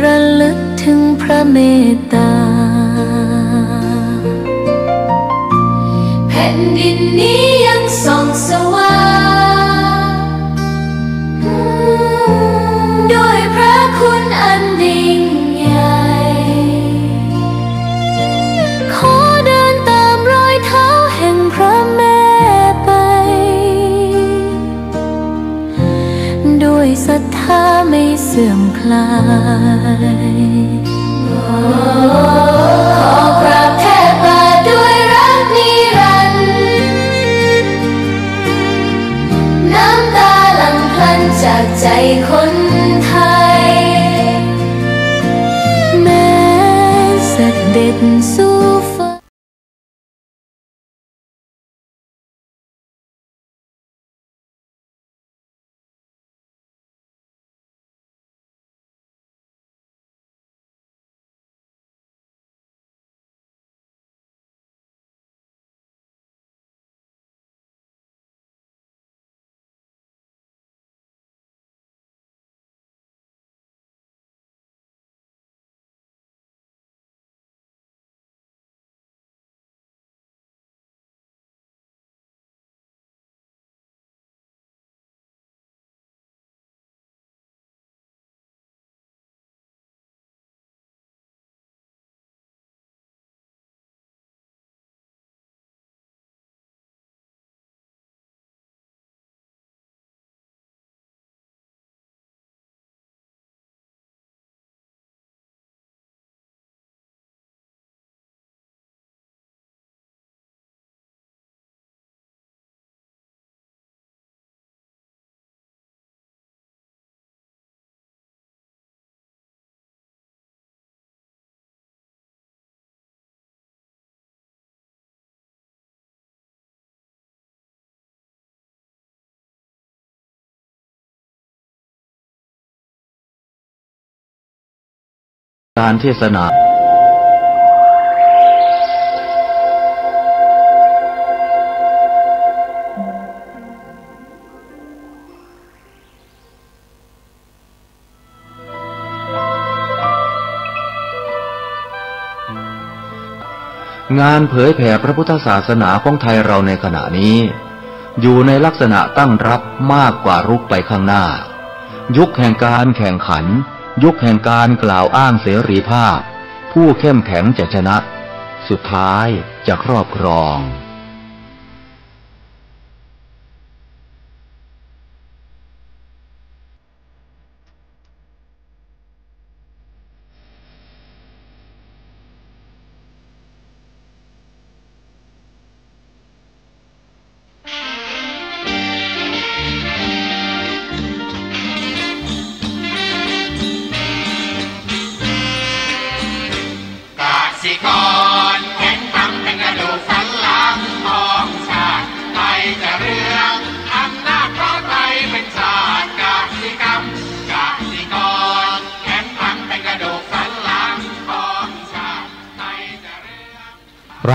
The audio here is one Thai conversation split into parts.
ระลึกถึงพระเมตตาแผ่นดินนี้ยังส่องสว่างด้วยพระคุณอันยิ่งใหญ่ขอเดินตามรอยเท้าแห่งพระแม่ไปด้วยศรัทธาไม่เสื่อมคลายขอกราบแทบบาทด้วยรักนิรันดร์น้ำตาหลั่งพลันจากใจคนไทยแม้เสด็จสู่ฟ้าการเทศนา งานเผยแผ่พระพุทธศาสนาของไทยเราในขณะนี้อยู่ในลักษณะตั้งรับมากกว่ารุกไปข้างหน้ายุคแห่งการแข่งขันยุคแห่งการกล่าวอ้างเสรีภาพผู้เข้มแข็งจะชนะสุดท้ายจะครอบครอง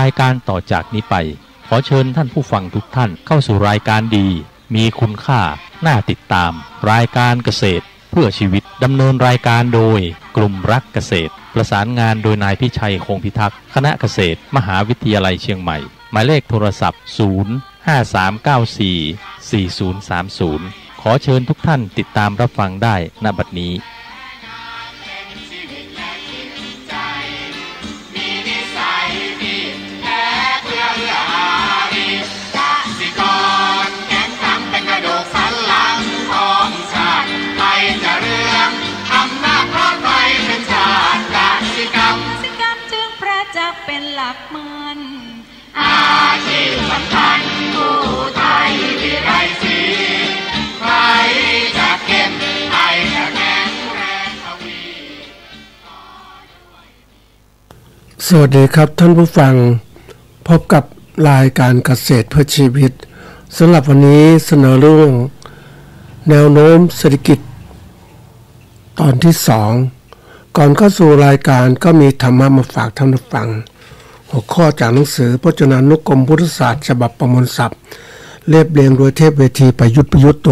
รายการต่อจากนี้ไปขอเชิญท่านผู้ฟังทุกท่านเข้าสู่รายการดีมีคุณค่าน่าติดตามรายการเกษตรเพื่อชีวิตดำเนินรายการโดยกลุ่มรักเกษตรประสานงานโดยนายพิชัยคงพิทักษ์คณะเกษตรมหาวิทยาลัยเชียงใหม่หมายเลขโทรศัพท์053944030ขอเชิญทุกท่านติดตามรับฟังได้ณบัดนี้เป็นหลักมันอาชีพสำคัญผู้ไทยที่ไร้สีใครจะเก็บใครจะแข็งแรงทวีสวัสดีครับท่านผู้ฟังพบกับรายการเกษตรเพื่อชีวิตสำหรับวันนี้เสนอเรื่องแนวโน้มเศรษฐกิจตอนที่2ก่อนเข้าสู่รายการก็มีธรรมะมาฝากท่านผู้ฟังหัวข้อจากหนังสือพจนานุกรมพุทธศาสตร์ฉบับประมวลศัพท์เรียบเรียงโดยเทพเวทีประยุทธ์โต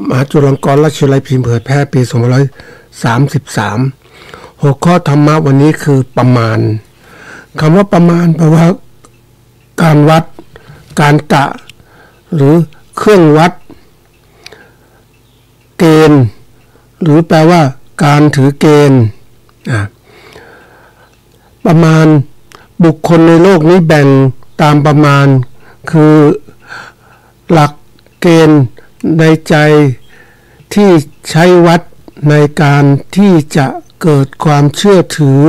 มหาจุฬาลงกรณราชวิทยาลัยพิมพ์เผยแพร่ปี 33หัวข้อธรรมะวันนี้คือประมาณคำว่าประมาณแปลว่าการวัดการกะหรือเครื่องวัดเกณฑ์หรือแปลว่าการถือเกณฑ์ประมาณบุคคลในโลกนี้แบ่งตามประมาณคือหลักเกณฑ์ในใจที่ใช้วัดในการที่จะเกิดความเชื่อถือ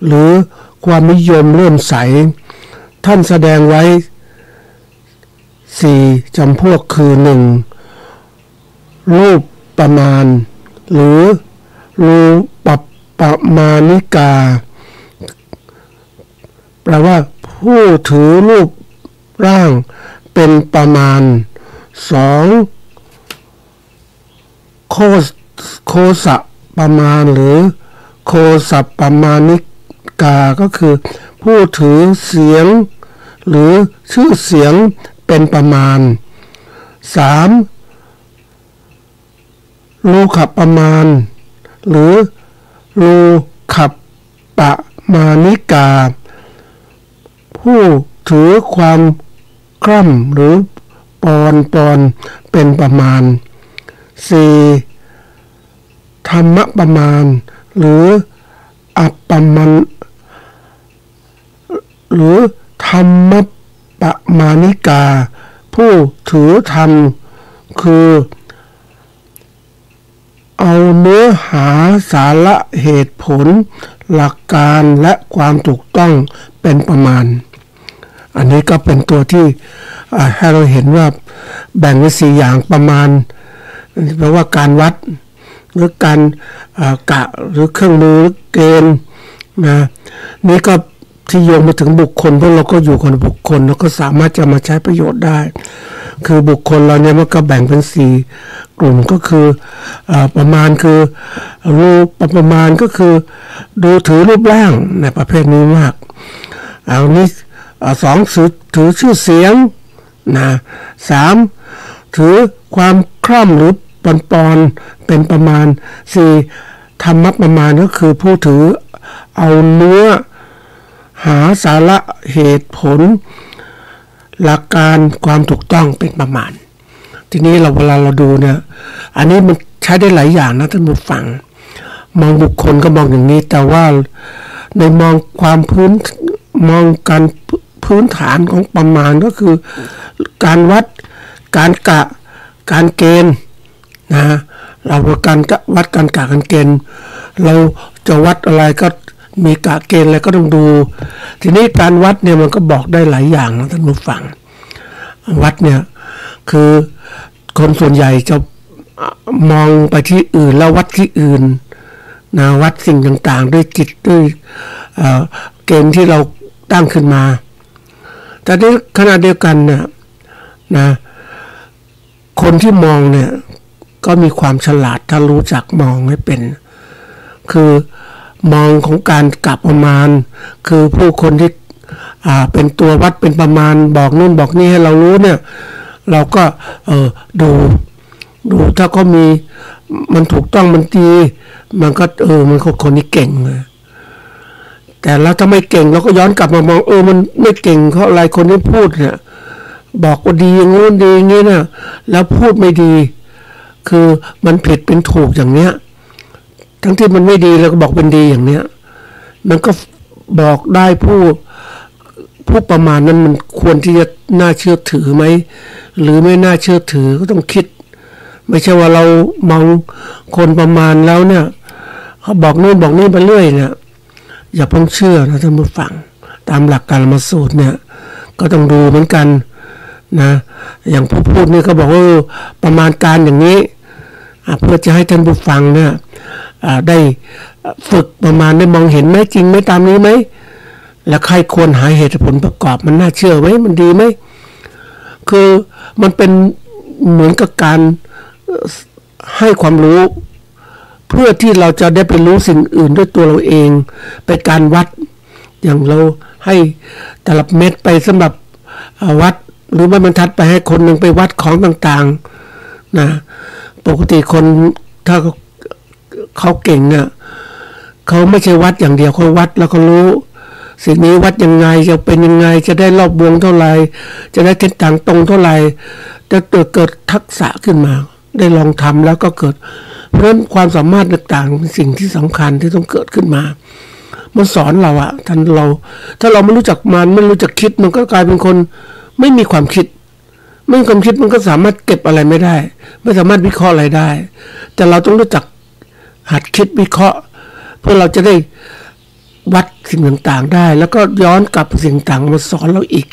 หรือความนิยมเลื่อมใสท่านแสดงไว้4จำพวกคือ1รูปประมาณหรือรูปประมาณิกาแปลว่าผู้ถือรูปร่างเป็นประมาณ2โคสะประมาณหรือโคสัปประมาณิกาก็คือผู้ถือเสียงหรือชื่อเสียงเป็นประมาณ3ลูขับประมาณหรือลูขับประมาณิกาผู้ถือความคร่ำหรือปอนเป็นประมาณ4ธรรมประมาณหรืออัปปมันหรือธรรมประมาณิกาผู้ถือธรรมคือเอาเนื้อหาสาระเหตุผลหลักการและความถูกต้องเป็นประมาณอันนี้ก็เป็นตัวที่ให้เราเห็นว่าแบ่งไว้4อย่างประมาณแปลว่าการวัดหรือการกะหรือเครื่องมือเกณฑ์นะนี่ก็ที่โยงมาถึงบุคคลเพราะเราก็อยู่กับบุคคลแล้วก็สามารถจะมาใช้ประโยชน์ได้คือบุคคลเราเนี่ยมันก็แบ่งเป็น4กลุ่มก็คือประมาณคือรูปประมาณก็คือดูถือรูปร่างในประเภทนี้มากเอานี้2ถือชื่อเสียงนะ3ถือความคร่ำหรือปอนเป็นประมาณ4ธรรมประมาณก็คือผู้ถือเอาเนื้อหาสาระเหตุผลหลักการความถูกต้องเป็นประมาณทีนี้เวลาเราดูเนี่ยอันนี้มันใช้ได้หลายอย่างนะท่านผู้ฟังมองบุคคลก็มองอย่างนี้แต่ว่าในมองความมองการพื้นฐานของประมาณก็คือการวัดการกะการเกณฑ์นะเราการวัดการกะการเกณฑ์เราจะวัดอะไรก็มีกะเกณฑ์อะไรก็ต้องดูทีนี้การวัดเนี่ยมันก็บอกได้หลายอย่างนะท่านผู้ฟังวัดเนี่ยคือคนส่วนใหญ่จะมองไปที่อื่นแล้ววัดที่อื่นนะวัดสิ่งต่างๆด้วยจิตด้วยเกณฑ์ที่เราตั้งขึ้นมาแต่ในขณะเดียวกันนะคนที่มองเนี่ยก็มีความฉลาดถ้ารู้จักมองให้เป็นคือมองของการกะประมาณคือผู้คนที่เป็นตัววัดเป็นประมาณบอกนู่นบอกนี่ให้เรารู้เนี่ยเราก็ดูถ้าก็มีมันถูกต้องมันดีมันก็มันคนนี้เก่งเลยแต่แล้วถ้าไม่เก่งเราก็ย้อนกลับมามองมันไม่เก่งเพราะอะไรคนที่พูดเนี่ยบอกว่าดีอย่างงู้นดีอย่างนี้นะแล้วพูดไม่ดีคือมันผิดเป็นถูกอย่างเนี้ยทั้งที่มันไม่ดีแล้วก็บอกเป็นดีอย่างเนี้ยมันก็บอกได้ผู้ประมาณนั้นมันควรที่จะน่าเชื่อถือไหมหรือไม่น่าเชื่อถือก็ต้องคิดไม่ใช่ว่าเรามองคนประมาณแล้วเนี่ยเขาบอกนู่นบอกนี่ไปเรื่อยเนี่ยอย่าเพิ่งเชื่อนะท่านผู้ฟังตามหลักการมาสูตรเนี่ยก็ต้องดูเหมือนกันนะอย่างผู้พูดนี่ก็บอกว่าประมาณการอย่างนี้เพื่อจะให้ท่านผู้ฟังเนี่ยได้ฝึกประมาณได้มองเห็นไหมจริงไหมตามนี้ไหมแล้วใครควรหาเหตุผลประกอบมันน่าเชื่อไหมมันดีไหมคือมันเป็นเหมือนกับการให้ความรู้เพื่อที่เราจะได้ไปรู้สิ่งอื่นด้วยตัวเราเองเป็นการวัดอย่างเราให้ตลับเม็ดไปสำหรับวัดหรือไม่บรรทัดไปให้คนหนึ่งไปวัดของต่างๆนะปกติคนถ้า เขาเก่งเนี่ยเขาไม่ใช่วัดอย่างเดียวเขาวัดแล้วก็รู้สิ่งนี้วัดยังไงจะเป็นยังไงจะได้รอบวงเท่าไหร่จะได้ทิศทางตรงเท่าไหร่จะเกิดทักษะขึ้นมาได้ลองทำแล้วก็เกิดเพราะฉะนั้นความสามารถต่างๆเป็นสิ่งที่สำคัญที่ต้องเกิดขึ้นมามันสอนเราอะถ้าเราไม่รู้จักมันไม่รู้จักคิดมันก็กลายเป็นคนไม่มีความคิดไม่มีความคิดมันก็สามารถเก็บอะไรไม่ได้ไม่สามารถวิเคราะห์อะไรได้แต่เราต้องรู้จักหัดคิดวิเคราะห์เพื่อเราจะได้วัดสิ่งต่างๆได้แล้วก็ย้อนกลับสิ่งต่างมาสอนเราอีก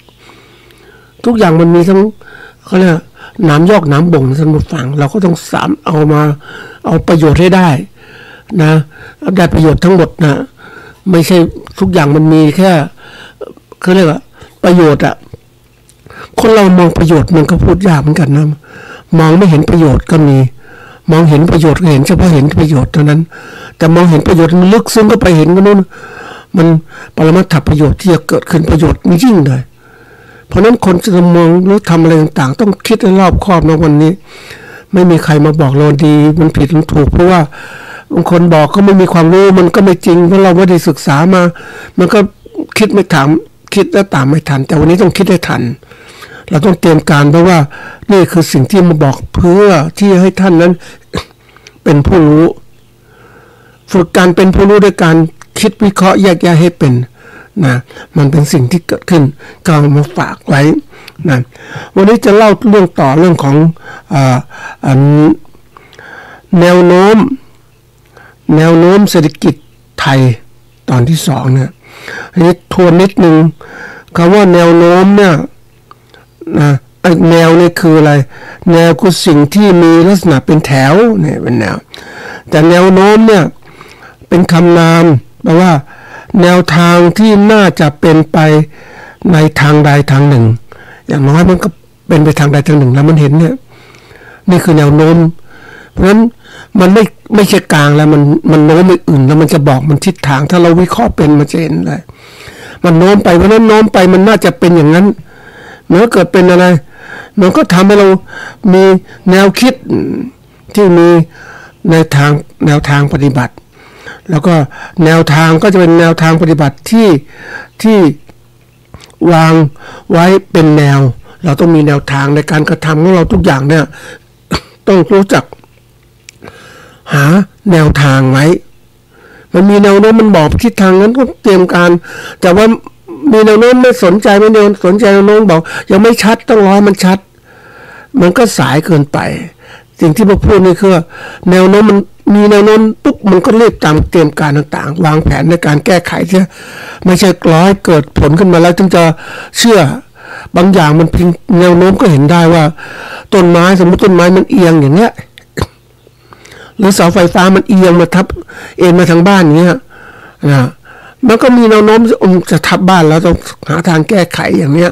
ทุกอย่างมันมีทั้งเขาเรียกน้ำยอกน้ำบ่งท่านผู้ฟังเราก็ต้องเอาประโยชน์ให้ได้นะได้ประโยชน์ทั้งหมดนะไม่ใช่ทุกอย่างมันมีแค่เขาเรียกว่าประโยชน์อะคนเรามองประโยชน์มันก็พูดยากเหมือนกันนะมองไม่เห็นประโยชน์ก็มีมองเห็นประโยชน์ก็เห็นเฉพาะเห็นประโยชน์เท่านั้นแต่มองเห็นประโยชน์มันลึกซึ้งก็ไปเห็นกันนู้นมันปรมัตถประโยชน์ที่จะเกิดขึ้นประโยชน์มันยิ่งเลยเพราะนั้นคนจะมองหรือทำอะไรต่างๆต้องคิดให้รอบคอบนะวันนี้ไม่มีใครมาบอกเราดีมันผิดมันถูกเพราะว่าบางคนบอกก็ไม่มีความรู้มันก็ไม่จริงเพราะเราไม่ได้ศึกษามามันก็คิดไม่ถามคิดแล้วตามไม่ทันแต่วันนี้ต้องคิดให้ทันเราต้องเตรียมการเพราะว่านี่คือสิ่งที่มาบอกเพื่อที่ให้ท่านนั้นเป็นผู้รู้ฝึกการเป็นผู้รู้ด้วยการคิดวิเคราะห์แยกแยะให้เป็นนะมันเป็นสิ่งที่เกิดขึ้นก็เอามาฝากไว้นะวันนี้จะเล่าเรื่องต่อเรื่องของแนวโน้มเศรษฐกิจไทยตอนที่2เนี่ยอันนี้ทวนนิดนึงคำว่าแนวโน้มเนี่ยนะแนวนี่คืออะไรแนวคือสิ่งที่มีลักษณะเป็นแถวเนี่ยเป็นแนวแต่แนวโน้มเนี่ยเป็นคำนามแปลว่าแนวทางที่น่าจะเป็นไปในทางใดทางหนึ่งอย่างน้อยมันก็เป็นไปทางใดทางหนึ่งแล้วมันเห็นเนี่ยนี่คือแนวโน้มเพราะฉะนั้นมันไม่ใช่กลางแล้วมันโน้มไปอื่นแล้วมันจะบอกมันทิศทางถ้าเราวิเคราะห์เป็นมันจะเห็นเลยมันโน้มไปเพราะนั้นโน้มไปมันน่าจะเป็นอย่างนั้นเมื่อเกิดเป็นอะไรมันก็ทำให้เรามีแนวคิดที่มีแนวทางปฏิบัติแล้วก็แนวทางก็จะเป็นแนวทางปฏิบัติที่วางไว้เป็นแนวเราต้องมีแนวทางในการกระทำของเราทุกอย่างเนี่ยต้องรู้จักหาแนวทางไว้มันมีแนวโน้มมันบอกทิศทางนั้นก็เตรียมการแต่ว่ามีแนวโน้มไม่สนใจไม่สนใจแนวโน้มบอกยังไม่ชัดต้องรอมันชัดมันก็สายเกินไปสิ่งที่มาพูดนี่คือแนวโน้มมันมีแนวโน้มปุ๊บมันก็รีบตามเตรียมการต่างๆวางแผนในการแก้ไขใช่ไม่ใช่รอให้เกิดผลขึ้นมาแล้วจึงจะเชื่อบางอย่างมันเป็นแนวโน้มก็เห็นได้ว่าต้นไม้สมมติต้นไม้มันเอียงอย่างเงี้ยหรือเสาไฟฟ้ามันเอียงมาทับเอ็นมาทางบ้านอย่างเงี้ยนะมันก็มีแนวโน้มจะทับบ้านแล้วต้องหาทางแก้ไขอย่างเนี้ย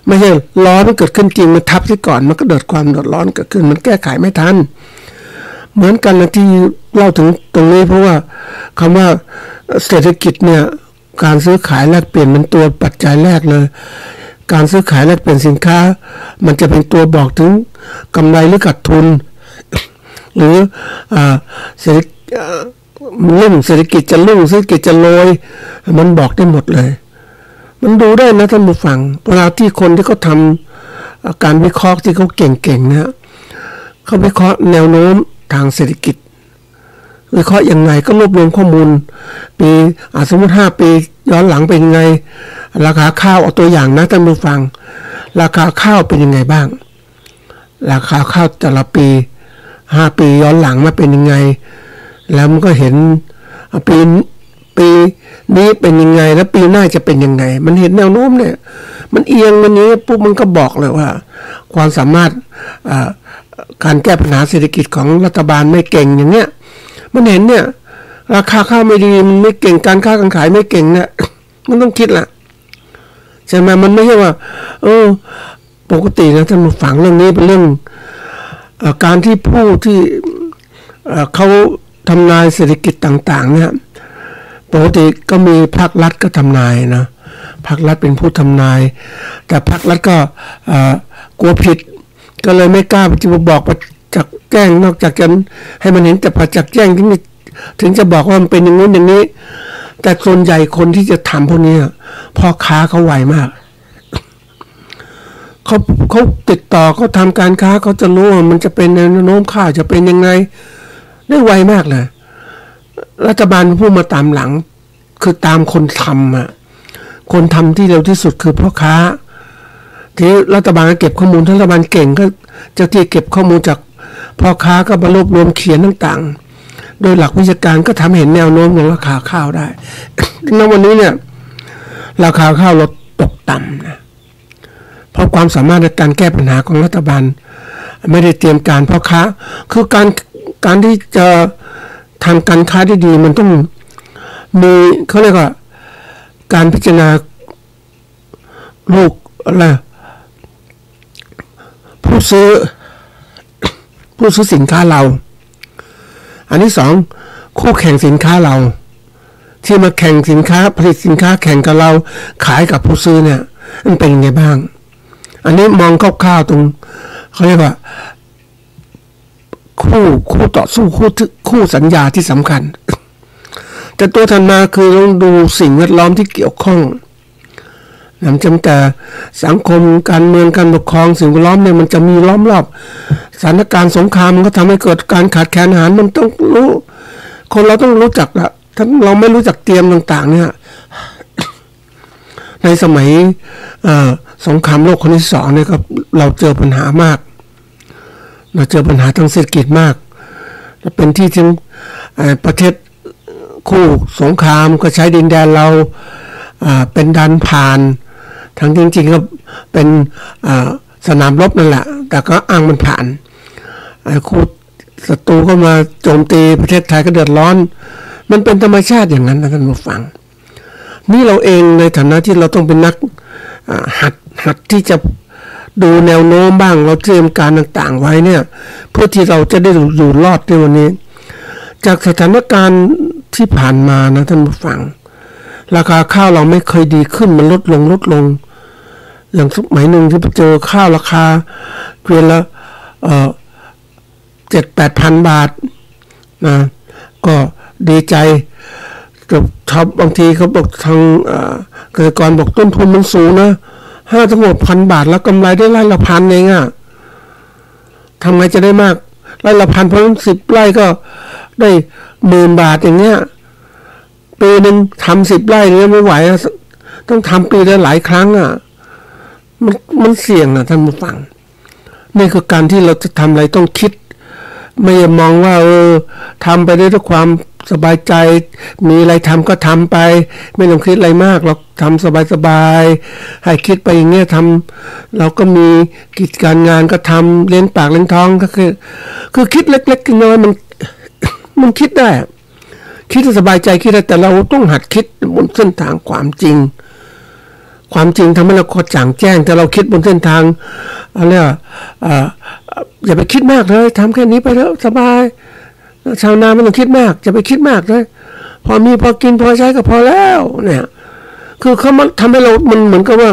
ไม่ใช่ร้อนมันเกิดขึ้นจริงมันทับที่ก่อนมันก็เกิดความเดือดร้อนเกิดขึ้นมันแก้ไขไม่ทันเหมือนกันนะที่เล่าถึงตรงนี้เพราะว่าคำว่าเศรษฐกิจเนี่ยการซื้อขายแลกเปลี่ยนเป็นตัวปัจจัยแรกเลยการซื้อขายแลกเปลี่ยนสินค้ามันจะเป็นตัวบอกถึงกำไรหรือขาดทุนหรือเศรษฐกิจจะรุ่งเศรษฐกิจจะโรยมันบอกได้หมดเลยมันดูได้นะท่านผู้ฟังเวลาที่คนที่เขาทำการวิเคราะห์ที่เขาเก่งๆนะเขาวิเคราะห์แนวโน้มทางเศรษฐกิจวิเคราะห์ยังไงก็รวบรวมข้อมูลปีสมมติ5 ปีย้อนหลังเป็นยังไงราคาข้าวเอาตัวอย่างนะท่านผู้ฟังราคาข้าวเป็นยังไงบ้างราคาข้าวแต่ละปี5 ปีย้อนหลังมาเป็นยังไงแล้วมันก็เห็นปีนี้เป็นยังไงแล้วปีหน้าจะเป็นยังไงมันเห็นแนวโน้มเนี่ยมันเอียงวันนี้ปุ๊บมันก็บอกเลยว่าความสามารถการแก้ปัญหาเศรษฐกิจของรัฐบาลไม่เก่งอย่างเนี้ยมันเห็นเนี่ยราคาข้าวไม่ดีมันไม่เก่งการค้าการขายไม่เก่งเนี่ยมันต้องคิดละใช่ไหมมันไม่ใช่ว่าปกตินะท่านผู้ฟังเรื่องนี้เป็นเรื่องการที่ผู้ที่เขาทำนายเศรษฐกิจต่างๆเนี่ยปกติก็มีภาครัฐก็ทำนายนะภาครัฐเป็นผู้ทำนายแต่ภาครัฐก็กลัวผิดก็เลยไม่กล้าจะบอกประจักษ์แจ้งนอกจากจะให้มันเห็นแต่ประจักษ์แจ้งที่ ถึงจะบอกว่ามันเป็นอย่างนู้นอย่างนี้แต่ส่วนใหญ่คนที่จะทำพวกนี้พ่อค้าเขาไวมากเขาติดต่อเขาทำการค้าเขาจะรู้ว่ามันจะเป็นแนวโน้มค่าจะเป็นยังไงได้ไวมากเลยรัฐบาลพูดมาตามหลังคือตามคนทำคนทำที่เร็วที่สุดคือพ่อค้าที่รัฐบาลเก็บข้อมูลถ้ารัฐบาลเก่งก็เจ้าที่เก็บข้อมูลจากพ่อค้าก็มารวบรวมเขียนต่างๆโดยหลักวิชาการก็ทำเห็นแนวโน้มของราคาข้าวได้ ณ วันนี้เนี่ยราคาข้าวลดตกต่ำนะเพราะความสามารถในการแก้ปัญหาของรัฐบาลไม่ได้เตรียมการพ่อค้าคือการที่จะทำการค้าที่ดีมันต้องมีเขาเรียกว่าการพิจารณาลูกอะไรผู้ซื้อสินค้าเราอันที่สองคู่แข่งสินค้าเราที่มาแข่งสินค้าผลิตสินค้าแข่งกับเราขายกับผู้ซื้อเนี่ยมันเป็นยังไงบ้างอันนี้มองคร่าวๆตรงเขาเรียกว่าคู่ต่อสู้คู่สัญญาที่สำคัญแต่ตัวถัดมาคือต้องดูสิ่งแวดล้อมที่เกี่ยวข้องนำจำแต่สังคมการเมืองการปกครองสิ่งแวดล้อมเนี่ยมันจะมีล้อมรอบสถานการณ์สงครามมันก็ทำให้เกิดการขาดแคลนอาหารมันต้องรู้คนเราต้องรู้จักละถ้าเราไม่รู้จักเตรียมต่างๆเนี่ยในสมัยสงครามโลกครั้งที่สองเนี่ยก็เราเจอปัญหามากเราเจอปัญหาทางเศรษฐกิจมากและเป็นที่ที่ประเทศคู่สงครามก็ใช้ดินแดนเราเป็นดันผ่านทั้งจริงๆก็เป็นสนามรบนั่นแหละแต่ก็อ้างมันผ่านคู่ศัตรูก็มาโจมตีประเทศไทยก็เดือดร้อนมันเป็นธรรมชาติอย่างนั้นนะท่านผู้ฟังนี่เราเองในฐานะที่เราต้องเป็นนักหัดที่จะดูแนวโน้มบ้างเราเตรียมการต่างๆไว้เนี่ยเพื่อที่เราจะได้อยู่รอดในวันนี้จากสถานการณ์ที่ผ่านมานะท่านผู้ฟังราคาข้าวเราไม่เคยดีขึ้นมันลดลงอย่างสมัยหนึ่งที่เจอข้าวราคาเกวียนละ7-8,000 บาทนะก็ดีใจกับบางทีเขาบอกทางเกษตรกรบอกต้นทุนมันสูงนะ5-6,000 บาทแล้วกำไรได้ไร่ละพันเองทำไงจะได้มากไร่ละพันเพราะ10 ไร่ก็ได้10,000 บาทอย่างเงี้ยปีหนึ่งทำ10 ไร่เนี่ยไม่ไหวต้องทำปีละหลายครั้งมันเสี่ยงท่านผู้ฟังนี่คือการที่เราจะทำอะไรต้องคิดไม่มองว่าทำไปได้ด้วยความสบายใจมีอะไรทำก็ทำไปไม่ต้องคิดอะไรมากเราทำสบายๆให้คิดไปอย่างเงี้ยทำเราก็มีกิจการงานก็ทำเลี้ยงปากเลี้ยงท้องก็คือคิดเล็กๆน้อยมันคิดได้คิดสบายใจคิดได้แต่เราต้องหัดคิดบนเส้นทางความจริงทำให้เรากระจ่างแจ้งแต่เราคิดบนเส้นทางอะไรอย่าไปคิดมากเลยทำแค่นี้ไปแล้วสบายชาวนาไม่ต้องคิดมากจะไปคิดมากเลยพอมีพอกินพอใช้ก็พอแล้วเนี่ยคือเขามาทำให้เรามันเหมือนกับว่า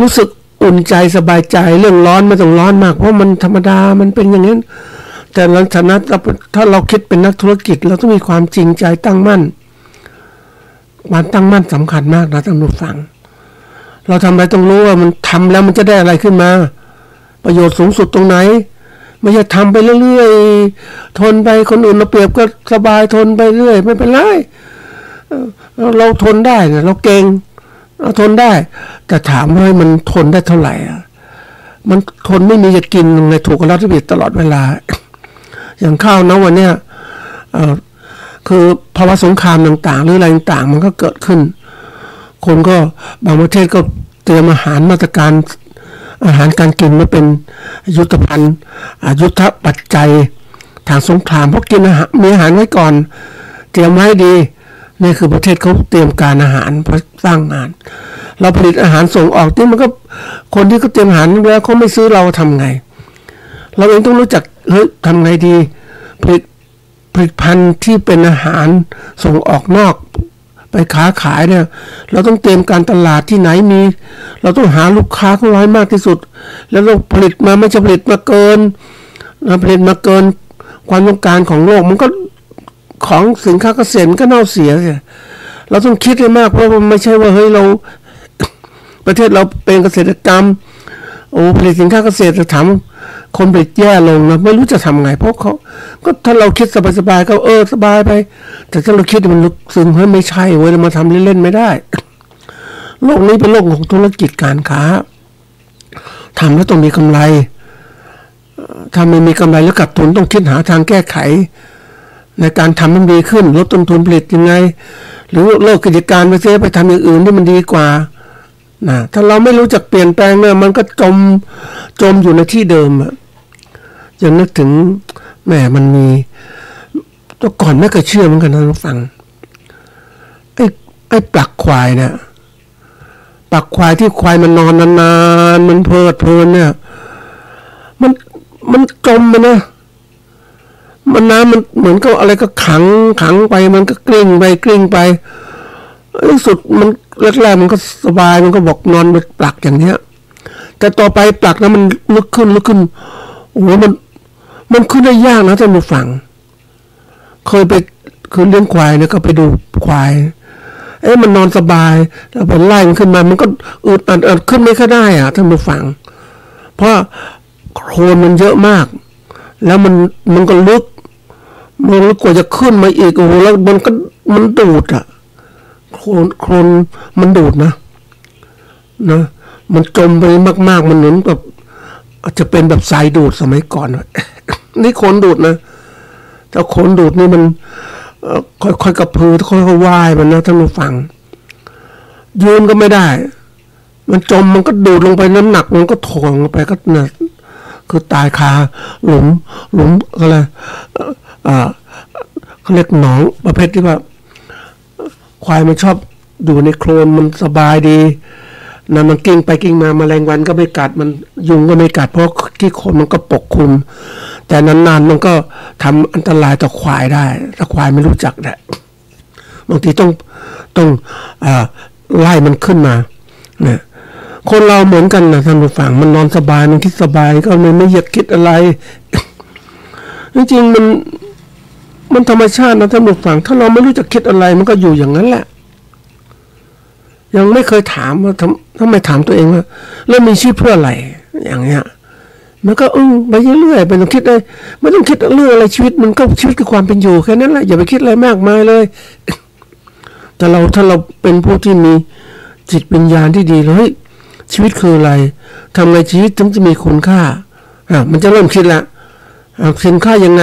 รู้สึกอุ่นใจสบายใจเรื่องร้อนไม่ต้องร้อนมากเพราะมันธรรมดามันเป็นอย่างนั้นแต่หลังจากนั้นถ้าเราคิดเป็นนักธุรกิจเราต้องมีความจริงใจตั้งมั่นความตั้งมั่นสำคัญมากนะท่านผู้ฟังเราทำอะไรต้องรู้ว่ามันทำแล้วมันจะได้อะไรขึ้นมาประโยชน์สูงสุดตรงไหนไม่ใช่ทำไปเรื่อยๆทนไปคนอื่นเราเปรียบก็สบายทนไปเรื่อยไม่เป็นไรเราทนได้เราเก่งเราทนได้แต่ถามว่ามันทนได้เท่าไหร่มันทนไม่มีจะกินในถูกรัฐบิดตลอดเวลาอย่างข้าวนะวันเนี้ยคือภาวะสงครามต่างๆหรืออะไรต่างๆมันก็เกิดขึ้นคนก็บางประเทศก็เตรียมอาหารมาตรการอาหารการกินมาเป็นยุทธภัณฑ์ยุทธปัจจัยทางสงครามเพราะกินอาหารมีอาหารไว้ก่อนเตรียมไว้ดีนี่คือประเทศเขาเตรียมการอาหารเพื่อสร้างงานเราผลิตอาหารส่งออกที่มันก็คนที่เขาเตรียมอาหารแล้วเขาไม่ซื้อเราทำไงเราเองต้องรู้จักทำไงดีผลิตภัณฑ์ที่เป็นอาหารส่งออกนอกไปค้าขายเนี่ยเราต้องเตรียมการตลาดที่ไหนมีเราต้องหาลูกค้าเข้าไว้มากที่สุดแล้วเราผลิตมาไม่ใช่ผลิตมาเกินเราผลิตมาเกินความต้องการของโลกมันก็ ของสินค้าเกษตรก็เน่าเสียเนี่ยเราต้องคิดให้มากเพราะมันไม่ใช่ว่าเฮ้ยเราประเทศเราเป็นเกษตรกรรมผลิตสินค้าเกษตรจะทำคนผลิตแย่ลงนะไม่รู้จะทำไงเพราะเขาก็ถ้าเราคิดสบายๆก็สบายไปแต่ถ้าเราคิดมันลึกซึ้งเฮ้ยไม่ใช่เว้ยมาทำเล่นๆไม่ได้โลกนี้เป็นโลกของธุรกิจการค้าทำแล้วต้องมีกำไรถ้าไม่มีกำไรแล้วขาดทุนต้องคิดหาทางแก้ไขในการทำมันดีขึ้นลดต้นทุนผลิตยังไงหรือเลิกกิจการไปเสียไปทำอย่างอื่นที่มันดีกว่านะถ้าเราไม่รู้จักเปลี่ยนแปลงเนี่ยมันก็จมอยู่ในที่เดิมยังนึกถึงแหมมันมีตัวก่อนไม่เคยเชื่อเหมือนกันนะฟังไอ้ปลักควายเนี่ยปลักควายที่ควายมันนอนนานๆมันเพลินเนี่ยมันจมมันนะมันน้ำมันเหมือนกับอะไรก็ขังไปมันก็กลิ้งไปที่สุดมันแรกๆมันก็สบายมันก็บอกนอนเป็นปลักอย่างเนี้ยแต่ต่อไปปลักนะมันลึกขึ้นโอ้โหมันขึ้นได้ยากนะท่านผู้ฟังเคยเลี้ยงควายเนี่ยก็ไปดูควายมันนอนสบายแล้วพอไล่มันขึ้นมามันก็อึดอัดขึ้นไม่ค่อยได้อ่ะท่านผู้ฟังเพราะโคลนมันเยอะมากแล้วมันก็ลึกกว่าจะขึ้นมาอีกโอ้โหแล้วมันดูดอ่ะโคลนมันดูดนะมันจมไปมากๆมันเหมือนแบบอาจจะเป็นแบบทรายดูดสมัยก่อน นี่โคลนดูดนะแต่โคลนดูดนี่มันค่อยๆกระพือค่อยๆว่ายมันนะท่านผู้ฟังยืนก็ไม่ได้มันจมมันก็ดูดลงไปน้ำหนักมันก็ถ่วงลงไปก็เนี่ยคือตายคาหลุมอะไรเขาเรียกหนองประเภทที่ว่าควายมันชอบอยู่ในโคลนมันสบายดีนะมันกิ้งไปกิ้งมาแมลงวันก็ไม่กัดมันยุงก็ไม่กัดเพราะที่โคลนมันก็ปกคลุมแต่นานๆมันก็ทำอันตรายต่อควายได้ถ้าควายไม่รู้จักแหละบางทีต้องไล่มันขึ้นมาเนี่ยคนเราเหมือนกันนะท่านผู้ฟังมันนอนสบายมันคิดสบายก็ไม่อยากคิดอะไร จริงๆมันธรรมชาตินะท่านผู้ฟังถ้าเราไม่รู้จักคิดอะไรมันก็อยู่อย่างนั้นแหละยังไม่เคยถามว่าทำไมถามตัวเองว่าแล้วมีชีวิตเพื่ออะไรอย่างเงี้ยมันก็ไปเรื่อยๆไปต้องคิดเลยไม่ต้องคิดเรื่องอะไรชีวิตมันก็ชีวิตคือความเป็นอยู่แค่นั้นแหละอย่าไปคิดอะไรมากมายเลย แต่ถ้าเราเป็นผู้ที่มีจิตวิญญาณที่ดีเลยชีวิตคืออะไรทำไงชีวิตถึงจะมีคุณค่ามันจะเริ่มคิดละคุณค่ายังไง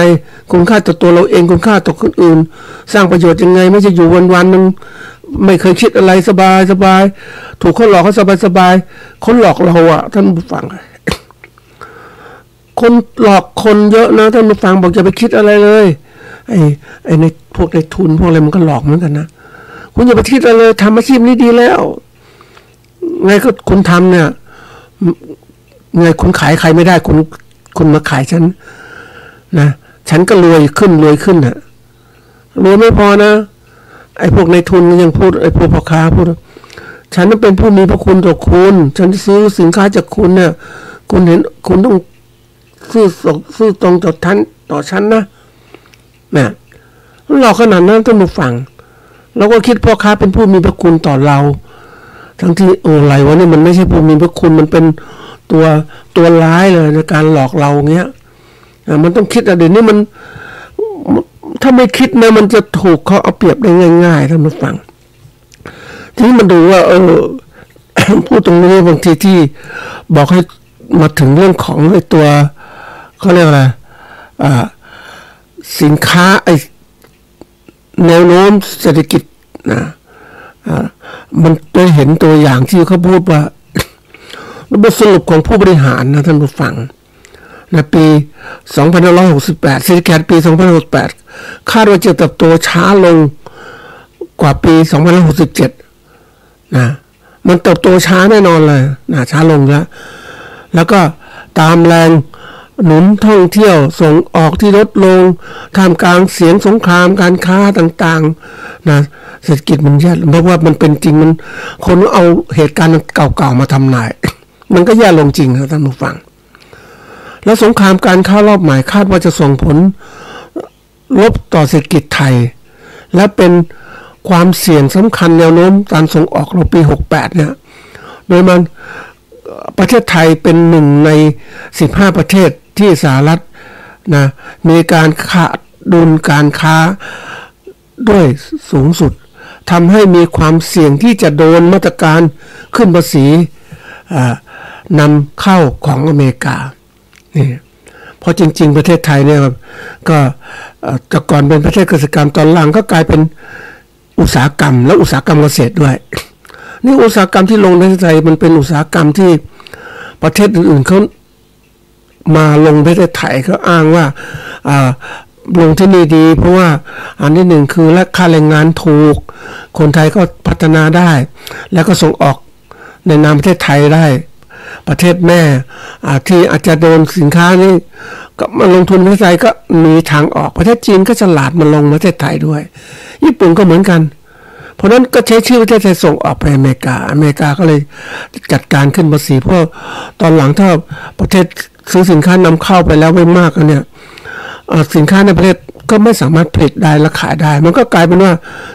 คุณค่าต่อตัวเราเองคุณค่าต่อคนอื่นสร้างประโยชน์ยังไงไม่จะอยู่วันๆนึงไม่เคยคิดอะไรสบายถูกคนหลอกเขาสบายคนหลอกเราอ่ะท่านผู้ฟังคนหลอกคนเยอะนะท่านผู้ฟังบอกอย่าไปคิดอะไรเลยไอ้ในพวกในทุนพวกอะไรมันก็หลอกเหมือนกันนะคุณอย่าไปคิดอะไรเลยทำอาชีพนี้ดีแล้วไงก็คุณทำเนี่ยไงคุณขายใครไม่ได้คุณมาขายฉันนะฉันก็รวยขึ้นน่ะรวยไม่พอนะไอ้พวกในทุนยังพูดไอ้พวกพ่อค้าพูดฉันนั้นเป็นผู้มีพระคุณต่อคุณฉันซื้อสินค้าจากคุณเนี่ยคุณเห็นคุณต้องซื้อตรงต่อฉันนะเราขนาดนั้นต้องมาฟังเราก็คิดพ่อค้าเป็นผู้มีพระคุณต่อเราทั้งที่อะไรวะนี่มันไม่ใช่ผู้มีพระคุณมันเป็นตัวร้ายเลยในการหลอกเราเงี้ยมันต้องคิดเดี๋ยวนี้มันถ้าไม่คิดนะมันจะถูกเขาเอาเปรียบได้ง่ายๆท่านผู้ฟังทีนี้มันดูว่าพูดตรงนี้บางทีที่บอกให้มาถึงเรื่องของไอ้ตัวเขาเรียกอะไรสินค้าไอ้แนวโน้มเศรษฐกิจนะมันได้เห็นตัวอย่างที่เขาพูดว่าบทสรุปของผู้บริหารนะท่านผู้ฟังในปี2568เศรษฐกิจปี2568คาดว่าจะเติบโตช้าลงกว่าปี2567นะมันเติบโตช้าแน่นอนเลยนะช้าลงแล้วก็ตามแรงหนุนท่องเที่ยวส่งออกที่ลดลงท่ามกลางเสียงสงครามการค้าต่างๆนะเศรษฐกิจมันแย่เพราะว่ามันเป็นจริงมันคนเอาเหตุการณ์เก่าๆมาทำนาย มันก็แย่ลงจริงนะท่านผู้ฟังแล้วสงครามการค้ารอบใหม่คาดว่าจะส่งผล ลบต่อเศรษฐกิจไทยและเป็นความเสี่ยงสำคัญแนวโน้มการส่งออกเราปี68เนี่ยโดยมันประเทศไทยเป็นหนึ่งใน15ประเทศที่สหรัฐนะมีการขาดดุลการค้าด้วยสูงสุดทำให้มีความเสี่ยงที่จะโดนมาตรการขึ้นภาษีนำเข้าของอเมริกานี่เพราะจริงๆประเทศไทยเนี่ยก็แต่ก่อนเป็นประเทศเกษตรกรรมตอนหลังก็กลายเป็นอุตสาหกรรมและอุตสาหกรรมเกษตรด้วยนี่อุตสาหกรรมที่ลงในประเทศไทยมันเป็นอุตสาหกรรมที่ประเทศอื่นๆเขามาลงประเทศไทยก็อ้างว่าลงที่นี่ดีเพราะว่าอันที่หนึ่งคือและค่าแรงงานถูกคนไทยก็พัฒนาได้แล้วก็ส่งออกในนามประเทศไทยได้ประเทศแม่ที่อาจจะโดนสินค้านี้ก็มาลงทุนในประเทศไทยก็มีทางออกประเทศจีนก็ฉลาดมาลงประเทศไทยด้วยญี่ปุ่นก็เหมือนกันเพราะนั้นก็ใช้ชื่อประเทศไทยส่งออกไปอเมริกาก็เลยจัดการขึ้นภาษีเพราะตอนหลังถ้าประเทศซื้อสินค้านำเข้าไปแล้วไม่มากเนี่ยสินค้าในประเทศก็ไม่สามารถผลิตได้และขายได้มันก็กลายเป็นว่า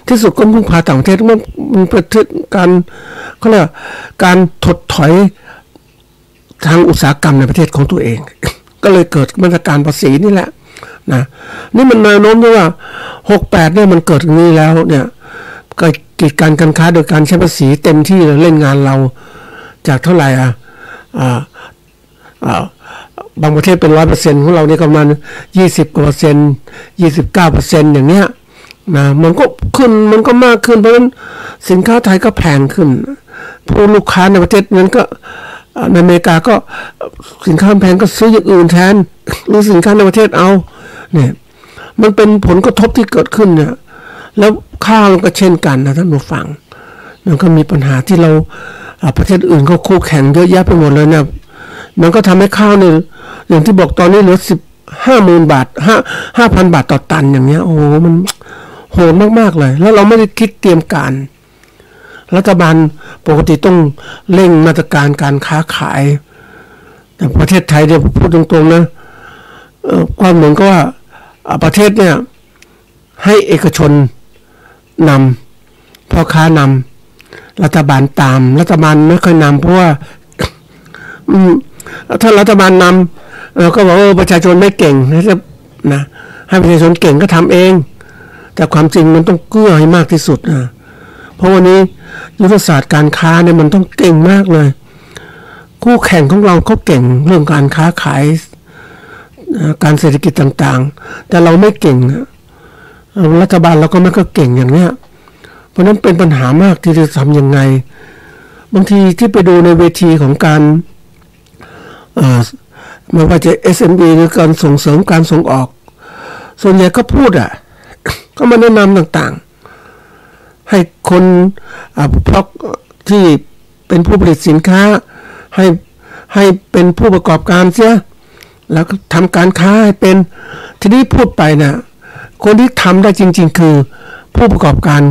ที่สุดก็พึ่งพาต่างประเทศมันเป็นการเขาเรียกการถดถอยทางอุตสาหกรรมในประเทศของตัวเอง ก็เลยเกิดมาตรการภาษีนี่แหละนะนี่มันแนวโน้มที่ว่า68เนี่ยมันเกิดอย่างนี้แล้วเนี่ยก็กีดกันการค้าโดยการใช้ภาษีเต็มที่เล่นงานเราจากเท่าไหร่บางประเทศเป็น 100% ของเราเนี่ยประมาณ20% 29% อย่างเนี้ยนะมันก็ขึ้นมันก็มากขึ้นเพราะฉะนั้นสินค้าไทยก็แพงขึ้นผู้ลูกค้าในประเทศนั้นก็ในอเมริกาก็สินค้าแพงก็ซื้ออย่างอื่นแทนหรือสินค้าในประเทศเอาเนี่ยมันเป็นผลกระทบที่เกิดขึ้นเนี่ยแล้วข้าวก็เช่นกันนะท่านผู้ฟังมันก็มีปัญหาที่เราประเทศอื่นก็คู่แข่งเยอะแยะไปหมดเลยเนี่ยมันก็ทำให้ข้าวเนี่ยอย่างที่บอกตอนนี้เหลือ50,000 บาท5,000 บาทต่อตันอย่างเงี้ยโอ้โหมันโหดมากๆเลยแล้วเราไม่ได้คิดเตรียมการรัฐบาลปกติต้องเร่งมาตรการการค้าขายแต่ประเทศไทยเนี่ยพูดตรงๆนะความเหมือนก็ว่าประเทศเนี่ยให้เอกชนนำพ่อค้านำรัฐบาลตามรัฐบาลไม่ค่อยนำเพราะว่าถ้ารัฐบาลนำเราก็บอกว่าประชาชนไม่เก่งนะให้ประชาชนเก่งก็ทำเองแต่ความจริงมันต้องเกื้อให้มากที่สุดนะเพราะวันนี้ยุทธศาสตร์การค้าเนี่ยมันต้องเก่งมากเลยคู่แข่งของเราเขาเก่งเรื่องการค้าขายการเศรษฐกิจต่างๆแต่เราไม่เก่งรัฐบาลเราก็ไม่ก็เก่งอย่างเนี้ยเพราะนั้นเป็นปัญหามากที่จะทำยังไงบางทีที่ไปดูในเวทีของการไม่ว่าจะ SME หรือการส่งเสริมการส่งออกส่วนใหญ่ก็พูดก็มาแนะนำต่างๆให้คนพวกที่เป็นผู้ผลิตสินค้าให้เป็นผู้ประกอบการเสียแล้วก็ทำการค้าให้เป็นทีนี้พูดไปนะคนที่ทำได้จริงๆคือผู้ประกอบการ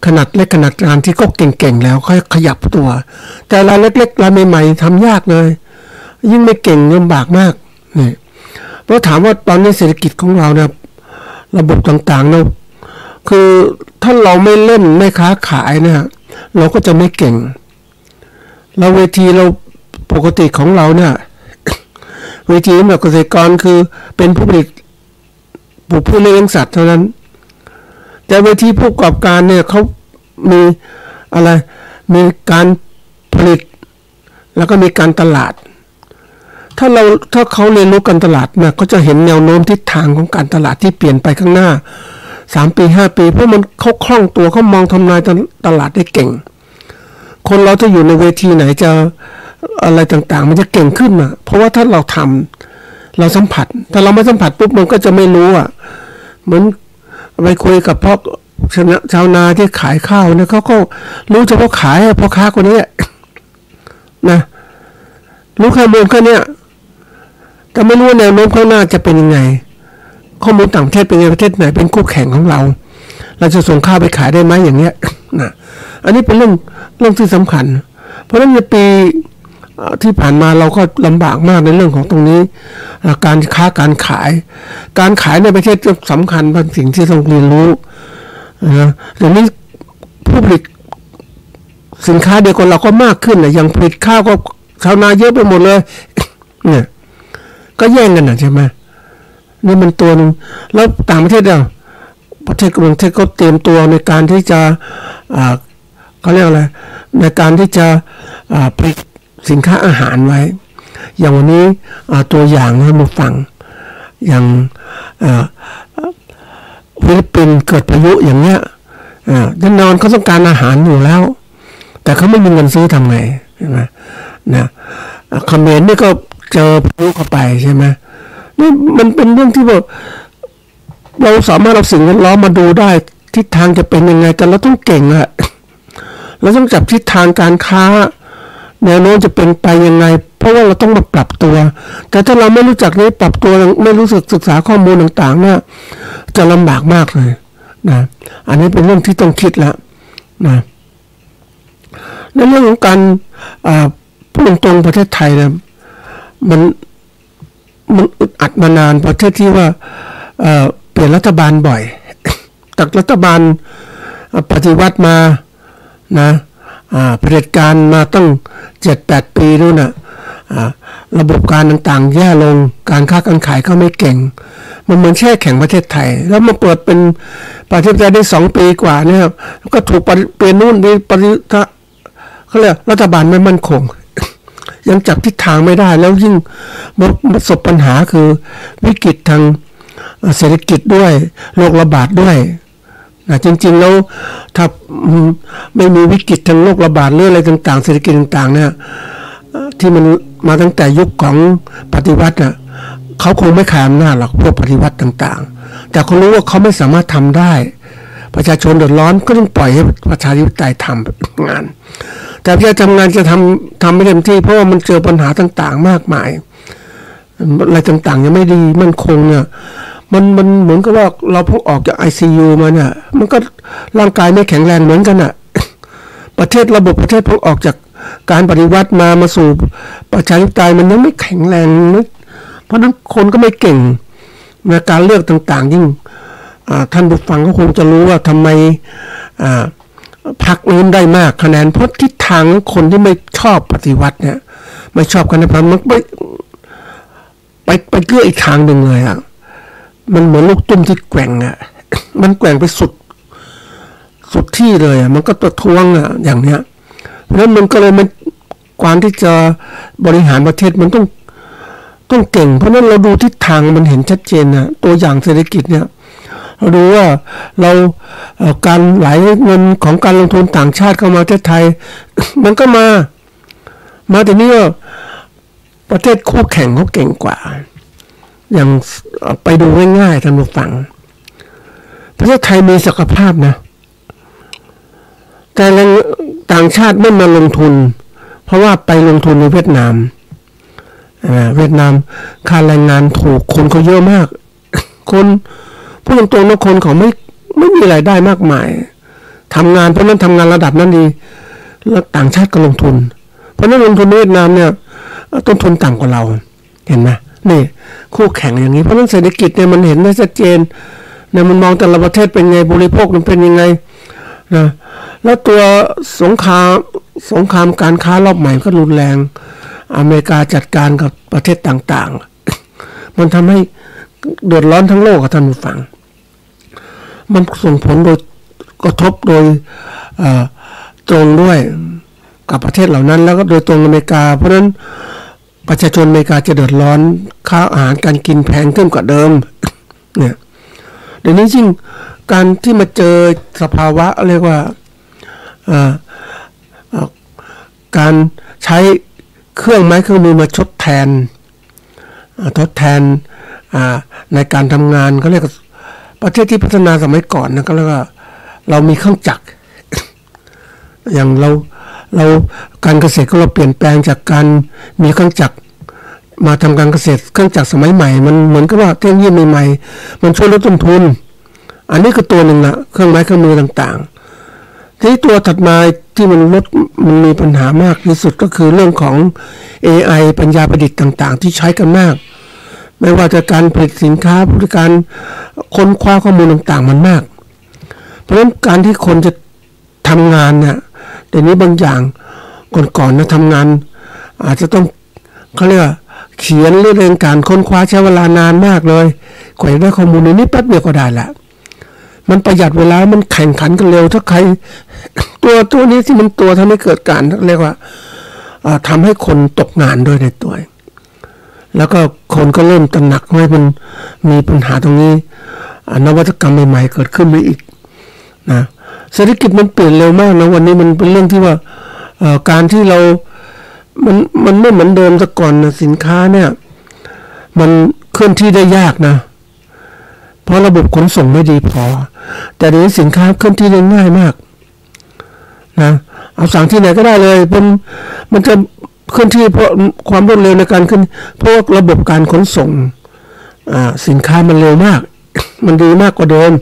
ขนาดเล็กขนาดกลางที่ก็เก่งๆแล้วค่อยขยับตัวแต่รายเล็กๆรายใหม่ๆทำยากเลยยิ่งไม่เก่งลำบากมากนี่เพราะถามว่าตอนนี้เศรษฐกิจของเราเนี่ยระบบต่างๆเนี่ยคือถ้าเราไม่เล่นไม่ค้าขายเนี่ยเราก็จะไม่เก่งเราเวทีเราปกติของเราเนี่ยเวทีแบบเกษตรกรคือเป็นผู้ผลิตปลูกพืชเลี้ยงสัตว์เท่านั้นแต่เวทีผู้ประกอบการเนี่ยเขามีอะไรมีการผลิตแล้วก็มีการตลาดถ้าเขาเรียนรู้การตลาดเนี่ยก็จะเห็นแนวโน้มทิศทางของการตลาดที่เปลี่ยนไปข้างหน้า3 ปี 5 ปีเพราะมันเขาคล่องตัวเขามองทำนายตลาดได้เก่งคนเราจะอยู่ในเวทีไหนจะอะไรต่างๆมันจะเก่งขึ้นเพราะว่าถ้าเราทำเราสัมผัสถ้าเราไม่สัมผัสปุ๊บมันก็จะไม่รู้เหมือนไปคุยกับพ่อชาวนาที่ขายข้าวเนี่ยเขาก็รู้เฉพาะขายพ่อค้าคนนี้นะรู้ข้อมูลแค่นี้แต่ไม่รู้ว่าแนวโน้มข้างหน้าจะเป็นยังไงข้อมูลต่างประเทศเป็นไงประเทศไหนเป็นคู่แข่งของเราจะส่งข้าวไปขายได้ไหมอย่างเงี้ยนะอันนี้เป็นเรื่องที่สำคัญเพราะฉะนั้นในปี ที่ผ่านมาเราก็ลำบากมากในเรื่องของตรงนี้การค้าการขายในประเทศสำคัญเป็นสิ่งที่ต้องเรียนรู้นะเดี๋ยวนี้ผู้ผลิตสินค้าเดียวกันเราก็มากขึ้นนะอย่างผลิตข้าวก็ชาวนาเยอะไปหมดเลยเนี่ยก็แย่งกันนะใช่ไหมนี่มันตัวนึงแล้วต่างประเทศเนี่ยประเทศก็เตรียมตัวในการที่จะเขาเรียกอะไรในการที่จะผลิตสินค้าอาหารไว้อย่างวันนี้ตัวอย่างนะมาฟังอย่างฟิลิปปินส์เกิดพายุอย่างเนี้ยแน่นอนเขาต้องการอาหารอยู่แล้วแต่เขาไม่มีเงินซื้อทำไงใช่ไหมนะเขมรนี่ก็เจอพายุเข้าไปใช่ไหมนี่มันเป็นเรื่องที่แบบเราสามารถเอาสิ่งแวดล้อมมาดูได้ทิศทางจะเป็นยังไงแต่เราต้องเก่งอะเราต้องจับทิศทางการค้าแนวโน้มจะเป็นไปยังไงเพราะว่าเราต้องมาปรับตัวแต่ถ้าเราไม่รู้จักนี้ปรับตัวไม่รู้สึกศึกษาข้อมูลต่างๆเนี่ยจะลำบากมากเลยนะอันนี้เป็นเรื่องที่ต้องคิดแล้วนะในเรื่องของการพูดตรงๆประเทศไทยนะมันอึดอัดมานานประเทศที่ว่าเปลี่ยนรัฐบาลบ่อยจากรัฐบาลปฏิวัติมานะเผด็จการมาตั้ง 7-8 ปีนู่นน่ะระบบการต่างๆแย่ลงการค้าการขายก็ไม่เก่งมันเหมือนแช่แข็งประเทศไทยแล้วมาเปิดเป็นประเทศไทยได้2 ปีกว่าเนี่ยก็ถูกเปลี่ยนนู่นนี่เขาเรียกรัฐบาลไม่มั่นคงยังจับทิศทางไม่ได้แล้วยิ่งประสบปัญหาคือวิกฤตทางเศรษฐกิจด้วยโรคระบาดด้วยจริงๆแล้วถ้าไม่มีวิกฤตทางโรคระบาดหรืออะไรต่างๆเศรษฐกิจต่างๆเนี่ยที่มันมาตั้งแต่ยุคของปฏิวัติน่ะเขาคงไม่ขายอำนาจหรอกพวกปฏิวัติต่างๆแต่เขารู้ว่าเขาไม่สามารถทำได้ประชาชนเดือดร้อนก็ต้องปล่อยให้ประชาธิปไตยทำงานแต่ประชาชนทำงานจะทำไม่เต็มที่เพราะว่ามันเจอปัญหาต่างๆมากมายอะไรต่างๆยังไม่ดีมั่นคงเนี่ยมันเหมือนกับว่าเราเพิ่งออกจาก ICU มาเนี่ยมันก็ร่างกายไม่แข็งแรงเหมือนกันอ่ะระบบประเทศเพิ่งออกจากการปฏิวัติมาสู่ประชาธิปไตยมันยังไม่แข็งแรงเพราะนั้นคนก็ไม่เก่งในการเลือกต่างๆยิ่งท่านผู้ฟังก็คงจะรู้ว่าทำไมพรรคนู้นได้มากคะแนนเพราะทิศทางของคนที่ไม่ชอบปฏิวัติเนี่ยไม่ชอบกันนะมันไปเลือกอีกทางหนึ่งเลยอ่ะมันเหมือนลูกตุ้มที่แกว่งอ่ะมันแกว่งไปสุดที่เลยอ่ะมันก็ประท้วงอ่ะอย่างเนี้ยเพราะฉะนั้นมันก็เลยมันการที่จะบริหารประเทศมันต้องเก่งเพราะนั้นเราดูทิศทางมันเห็นชัดเจนนะตัวอย่างเศรษฐกิจเนี่ยเราดูว่าเราการไหลเงินของการลงทุนต่างชาติเข้ามาประเทศไทยมันก็มาแต่นี่ว่าประเทศคู่แข่งเขาเก่งกว่าอย่างไปดูง่ายๆท่านผู้ฟังประเทศไทยมีศักยภาพนะแต่ต่างชาติไม่มาลงทุนเพราะว่าไปลงทุนในเวียดนามค่าแรงงานถูกคนเขาเยอะมากคนพูดตรงๆนะคนเขาไม่มีรายได้มากมายทำงานเพราะนั้นทำงานระดับนั้นดีแล้วต่างชาติก็ลงทุนเพราะนั้นลงทุนในเวียดนามเนี่ยต้นทุนต่ำกว่าเราเห็นไหมนี่คู่แข่งอย่างนี้เพราะนั้นเศรษฐกิจเนี่ยมันเห็นได้ชัดเจนเนี่ยมันมองแต่ละประเทศเป็นไงบริโภคมันเป็นยังไงนะแล้วตัวสงครามการค้ารอบใหม่ก็รุนแรงอเมริกาจัดการกับประเทศต่างๆมันทำให้เดือดร้อนทั้งโลกท่านผู้ฟังมันส่งผลโดยกระทบโดยตรงด้วยกับประเทศเหล่านั้นแล้วก็โดยตรงอเมริกาเพราะฉะนั้นประชาชนอเมริกาจะเดือดร้อนค่าอาหารการกินแพงขึ้นกว่าเดิมเนี่ยเดี๋ยวนี้ยิ่งการที่มาเจอสภาวะเรียกว่าการใช้เครื่องไม้เครื่องมือมาทดแทนในการทำงานเขาเรียกประเทศที่พัฒนาสมัยก่อนนะก็เรียกว่าเรามีเครื่องจักรอย่างเราการเกษตรก็เราเปลี่ยนแปลงจากการมีเครื่องจักรมาทำการเกษตรเครื่องจักรสมัยใหม่มันเหมือนกับว่าเทคโนโลยีใหม่ๆมันช่วยลดต้นทุนอันนี้คือตัวหนึ่งนะเครื่องไม้เครื่องมือต่างๆ ที่ตัวถัดมาที่มันมีปัญหามากที่สุดก็คือเรื่องของ AI ปัญญาประดิษฐ์ต่างๆที่ใช้กันมากไม่ว่าจะการผลิตสินค้าบริการค้นคว้าข้อมูลต่างๆมันมากเพราะฉะนั้นการที่คนจะทำงานเนี่ยเดี๋ยวนี้บางอย่างก่อนๆนะทำงานอาจจะต้องเขาเรียกเขียนเรื่องการค้นคว้าใช้เวลานานมากเลยกว่าจะได้ข้อมูลในนี้แป๊บเดียวก็ได้ละมันประหยัดเวลามันแข่งขันกันเร็วถ้าใครตัวนี้ที่มันตัวทำให้เกิดการเรียกว่าทำให้คนตกงานโดยในตัวแล้วก็คนก็เริ่มตระหนักว่ามันมีปัญหาตรงนี้นวัตกรรมใหม่ๆเกิดขึ้นไปอีกนะเศรษฐกิจมันเปลี่ยนเร็วมากนะวันนี้มันเป็นเรื่องที่ว่าการที่เรามันไม่เหมือนเดิมแต่ก่อนนะสินค้าเนี่ยมันเคลื่อนที่ได้ยากนะเพราะระบบขนส่งไม่ดีพอแต่เดี๋ยวนี้สินค้าเคลื่อนที่ได้ง่ายมากนะเอาสั่งที่ไหนก็ได้เลยมันจะเคลื่อนที่เพราะความรวดเร็วในการขึ้นเพราะระบบการขนส่งสินค้ามันเร็วมากมันดีมากกว่าเดิม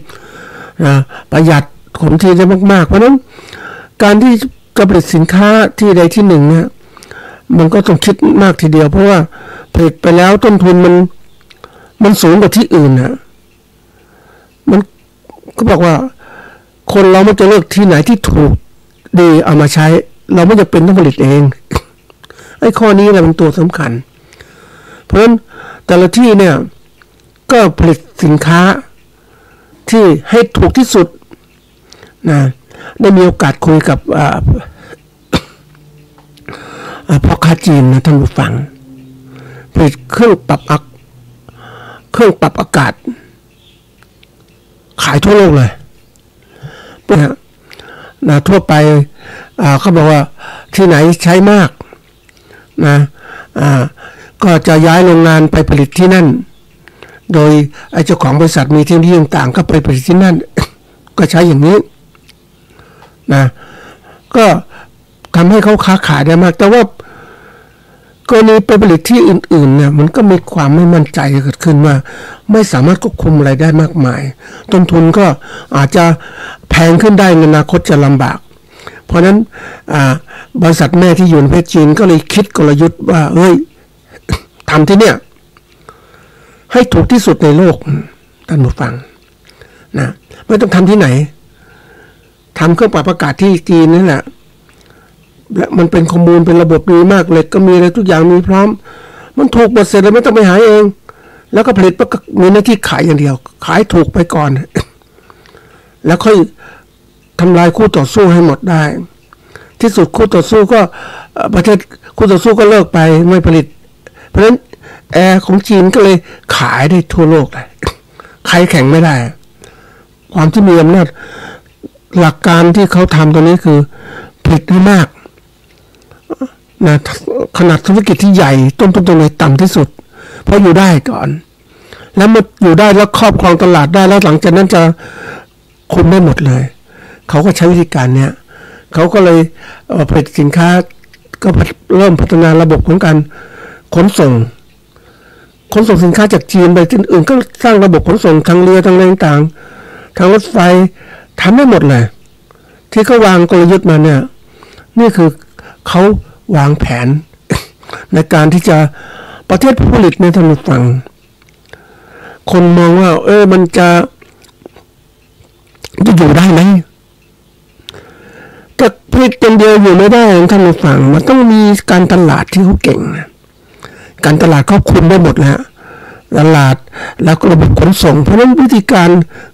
นะประหยัดขนที่ได้มากๆเพราะฉะนั้นการที่จะผลิตสินค้าที่ใดที่หนึ่งเนี่ยมันก็ต้องคิดมากทีเดียวเพราะว่าผลิตไปแล้วต้นทุนมันสูงกว่าที่อื่นนะมันก็บอกว่าคนเรามันจะเลือกที่ไหนที่ถูกดีเอามาใช้เราไม่จำเป็นต้องผลิตเองไอ้ข้อนี้แหละเป็นตัวสำคัญเพราะฉะนั้นแต่ละที่เนี่ยก็ผลิตสินค้าที่ให้ถูกที่สุดนะได้มีโอกาสคุยกับพ่อค้าจีนนะท่านผู้ฟังผลิตเครื่องปรับอากาศขายทั่วโลกเลยนะทั่วไปเขาบอกว่าที่ไหนใช้มากนะก็จะย้ายโรงงานไปผลิตที่นั่นโดยไอ้เจ้าของบริษัทมีที่ต่างๆก็ไปผลิตที่นั่น ก็ใช้อย่างนี้นะก็ทำให้เขาค้าขายได้มากแต่ว่ากรณีไปผลิตที่อื่นๆเนี่ยมันก็มีความไม่มั่นใจเกิดขึ้นว่าไม่สามารถควบคุมอะไรได้มากมายต้นทุนก็อาจจะแพงขึ้นได้ในอนาคตจะลำบากเพราะนั้นบริษัทแม่ที่อยู่ในประเทศจีนก็เลยคิดกลยุทธ์ว่าเฮ้ยทำที่เนี่ยให้ถูกที่สุดในโลกท่านผู้ฟังนะไม่ต้องทำที่ไหนทำเครื่องปรับอากาศที่จีนนั่นแหละและมันเป็นข้อมูลเป็นระบบดีมากเลยก็มีอะไรทุกอย่างมีพร้อมมันถูกหมดเสร็จแล้วไม่ต้องไปหาเองแล้วก็ผลิตมีหน้าที่ขายอย่างเดียวขายถูกไปก่อนแล้วค่อยทำลายคู่ต่อสู้ให้หมดได้ที่สุดคู่ต่อสู้ก็ประเทศคู่ต่อสู้ก็เลิกไปไม่ผลิตเพราะฉะนั้นแอร์ของจีนก็เลยขายได้ทั่วโลกเลยใครแข่งไม่ได้ความที่มีอำนาจหลักการที่เขาทำตรงนี้คือผลิตได้มากนะขนาดธุรกิจที่ใหญ่ต้นตรงไหนต่ำที่สุดเพราะอยู่ได้ก่อนแล้วมันอยู่ได้แล้วครอบครองตลาดได้แล้วหลังจากนั้นจะคุมได้หมดเลยเขาก็ใช้วิธีการเนี้ยเขาก็เลยผลิตสินค้าก็เริ่มพัฒนาระบบของการขนส่งสินค้าจากจีนไปที่อื่นก็สร้างระบบขนส่งทางเรือทางอะไรต่างๆทางรถไฟทำได้หมดเลยที่เขาวางกลยุทธ์มาเนี่ยนี่คือเขาวางแผน ในการที่จะประเทศผู้ผลิตในทางฝั่งคนมองว่ามันจะอยู่ได้ไหมแต่ผลิตอย่างเดียวอยู่ไม่ได้ทางฝั่งมันต้องมีการตลาดที่เขาเก่งนะการตลาดครอบคลุมได้หมดแล้วตลาดแล้วก็ระบบขนส่งเพราะฉะนั้นวิธีการ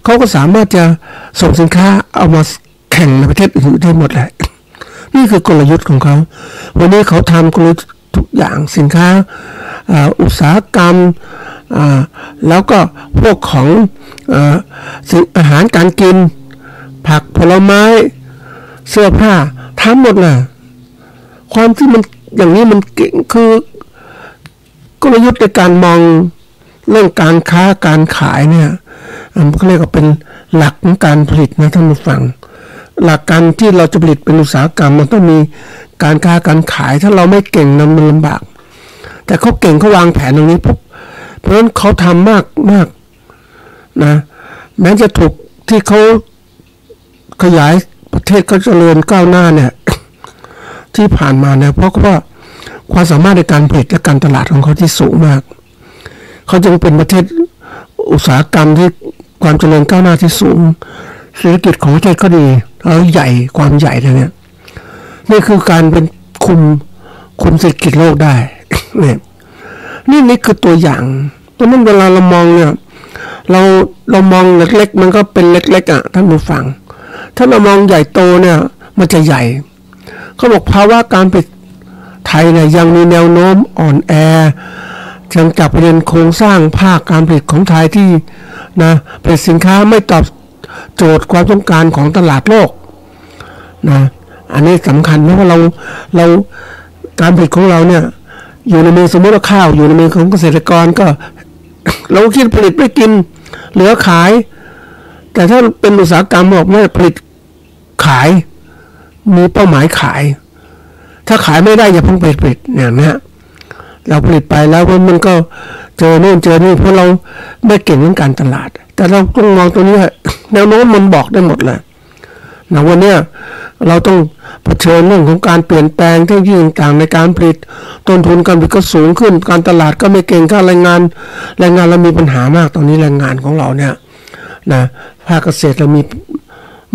เขาก็สามารถจะส่งสินค้าเอามาแข่งในประเทศอื่นได้หมดแหละนี่คือกลยุทธ์ของเขาวันนี้เขาทำกลยุทธ์ทุกอย่างสินค้าอุตสาหกรรมแล้วก็พวกของอาหารการกินผักผลไม้เสื้อผ้าทำหมดเลยความที่มันอย่างนี้มันเก่งคือกลยุทธ์ในการมองเรื่องการค้าการขายเนี่ยเขาเรียกว่าเป็นหลักของการผลิตนะท่านผู้ฟังหลักการที่เราจะผลิตเป็นอุตสาหกรรมมันต้องมีการค้าการขายถ้าเราไม่เก่งนั้นมันลำบากแต่เขาเก่งเขาวางแผนตรงนี้ปุ๊บเพราะฉะนั้นเขาทำมากนะแม้จะถูกที่เขาขยาย ประเทศก็เจริญก้าวหน้าเนี่ย ที่ผ่านมาเนี่ยเพราะว่าความสามารถในการผลิตและการตลาดของเขาที่สูงมากเขาจึงเป็นประเทศอุตสาหกรรมที่ความเจริญก้าวหน้าที่สูงเศรษฐกิจของประเทศก็ดีแล้วใหญ่ความใหญ่เนี่ยนี่คือการเป็นคุมเศรษฐกิจโลกได้ เนี่ยนี่คือตัวอย่างเพราะนั้นเวลาเรามองเนี่ยเรามองเล็กๆมันก็เป็นเล็กๆท่านผู้ฟังถ้าเรามองใหญ่โตเนี่ยมันจะใหญ่เขาบอกภาวะการผลิตไทยเนี่ยยังมีแนวโน้มอ่อนแอยังจากประเด็นโครงสร้างภาคการผลิตของไทยที่นะผลิตสินค้าไม่ตอบโจทย์ความต้องการของตลาดโลกนะอันนี้สำคัญเพราะว่าเราการผลิตของเราเนี่ยอยู่ในมือสมมติว่าข้าวอยู่ในมือของเกษตรกรก็ เราคิดผลิตไม่กินเหลือขายแต่ถ้าเป็นอุตสาหกรรมบอกว่าผลิตขายมีเป้าหมายขายถ้าขายไม่ได้อย่าเพิ่งไปผลิตเนี่ยนะเราผลิตไปแล้วมันก็เจอโน่นเจอนี่เพราะเราไม่เก่งเรื่องการตลาดแต่เราต้องมองตัวนี้แนวโน้มมันบอกได้หมดเลยนะวันนี้เราต้องเผชิญเรื่องของการเปลี่ยนแปลงที่ยิ่งต่างในการผลิตต้นทุนการผลิตก็สูงขึ้นการตลาดก็ไม่เก่งค่าแรงงานเรามีปัญหามากตอนนี้แรงงานของเราเนี่ยนะภาคเกษตรเรา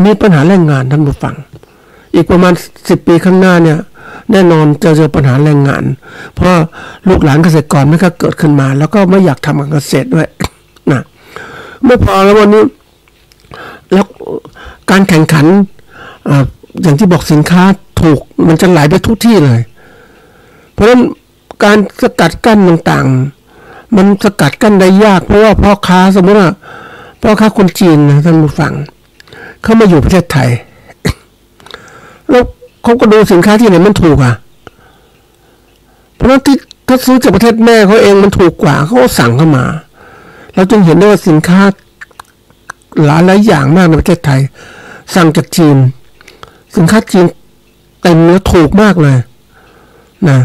มีปัญหาแรงงานท่านผู้ฟังอีกประมาณ10 ปีข้างหน้าเนี่ยแน่นอนจะเจอปัญหาแรงงานเพราะลูกหลานเกษตรกรไม่ก็เกิดขึ้นมาแล้วก็ไม่อยากทำการเกษตรด้วยนะไม่พอแล้ววันนี้แล้วการแข่งขันอย่างที่บอกสินค้าถูกมันจะไหลไปทุกที่เลยเพราะฉะนั้นการสกัดกั้นต่างๆมันสกัดกั้นได้ยากเพราะว่าพ่อค้าสมมติว่าพ่อค้าคนจีนนะท่านผู้ฟังเขามาอยู่ประเทศไทยแล้วเขาก็ดูสินค้าที่ไหนมันถูกเพราะฉะนั้นที่ถ้าซื้อจากประเทศแม่เขาเองมันถูกกว่าเขาก็สั่งเข้ามาเราจึงเห็นได้ว่าสินค้าหลายอย่างมากในประเทศไทยสั่งจากจีนสินค้าจีนเต็มแล้วถูกมากเลยนะ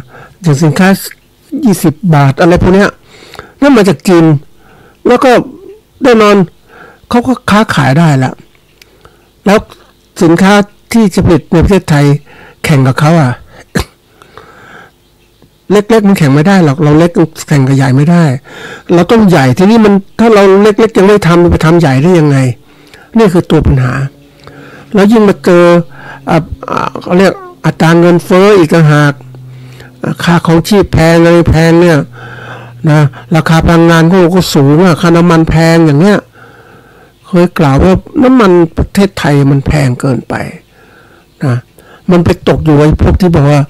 อย่างสินค้า20 บาทอะไรพวกนี้นั่นมาจากจีนแล้วก็แน่นอนเขาก็ค้าขายได้แล้วสินค้าที่จะผลิตในประเทศไทยแข่งกับเขาเล็กๆมันแข่งไม่ได้หรอกเราเล็กแข่งกับใหญ่ไม่ได้เราต้องใหญ่ทีนี้มันถ้าเราเล็กๆยังไม่ทำไปทำใหญ่ได้ยังไงนี่คือตัวปัญหาแล้วยิ่งมาเจอเขาเรียกอัตราเงินเฟ้ออีกต่างหากค่าของชีพแพงอะไรแพงเนี่ยนะราคาพลังงานก็สูงค่าน้ำมันแพงอย่างเงี้ยเคยกล่าวว่าน้ำมันประเทศไทยมันแพงเกินไปนะมันไปตกอยู่ไอ้พวกที่บอกว่า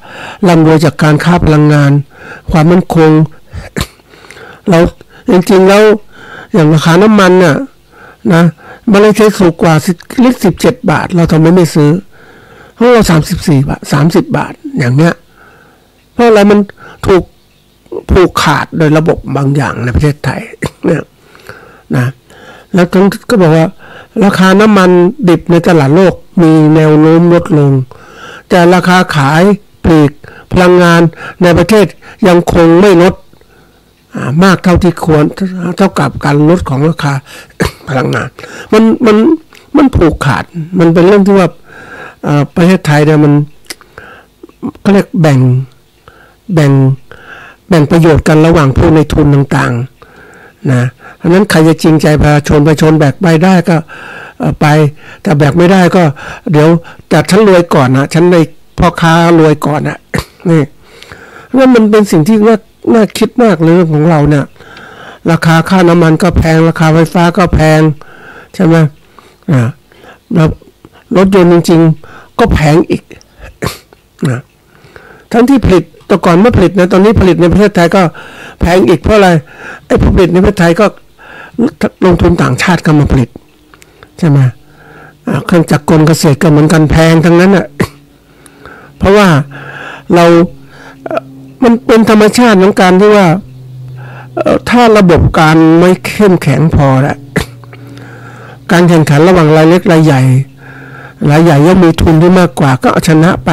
ร่ำรวยจากการค้าพลังงานความมั่นคง เราจริงๆแล้วอย่างราคาน้ำมันน่ะนะมาเลเซียสูงกว่าลิตร17 บาทเราทำไมไม่ซื้อเพราะเรา34 บาท30 บาทอย่างเนี้ยเพราะอะไรมันถูกผูกขาดโดยระบบบางอย่างในประเทศไทยเนี่ยนะแล้วทั้งก็บอกว่าราคาน้ำมันดิบในตลาดโลกมีแนวโน้มลดลงแต่ราคาขายปลีกพลังงานในประเทศยังคงไม่ลดมากเท่าที่ควรเท่ากับการลดของราคา พลังงานมันผูกขาดมันเป็นเรื่องที่ว่าประเทศไทยเนี่ยมันก็เรียกแบ่งประโยชน์กันระหว่างผู้ในทุนต่างๆนะเพราะนั้นใครจะจริงใจประชาชนแบกไปได้ก็ไปแต่แบกไม่ได้ก็เดี๋ยวแต่ฉันรวยก่อนนะฉันในพ่อค้ารวยก่อนนะนี่นั่นมันเป็นสิ่งที่น่าคิดมากเลยของเราเนี่ยราคาค่าน้ำมันก็แพงราคาไฟฟ้าก็แพงใช่ไหมแล้วรถยนต์จริงๆก็แพงอีกนะทั้งที่ผลิตแต่ก่อนไม่ผลิตนะตอนนี้ผลิตในประเทศไทยก็แพงอีกเพราะอะไรไอ้ผลิตในประเทศไทยก็ลงทุนต่างชาติเข้ามาผลิตใช่ไหมเครื่องจักรกลเกษตรก็เหมือนกันแพงทั้งนั้นเพราะว่ามันเป็นธรรมชาติของการที่ว่าถ้าระบบการไม่เข้มแข็งพอแล้วการแข่งขันระหว่างรายเล็กรายใหญ่ย่อมมีทุนที่มากกว่าก็เอาชนะไป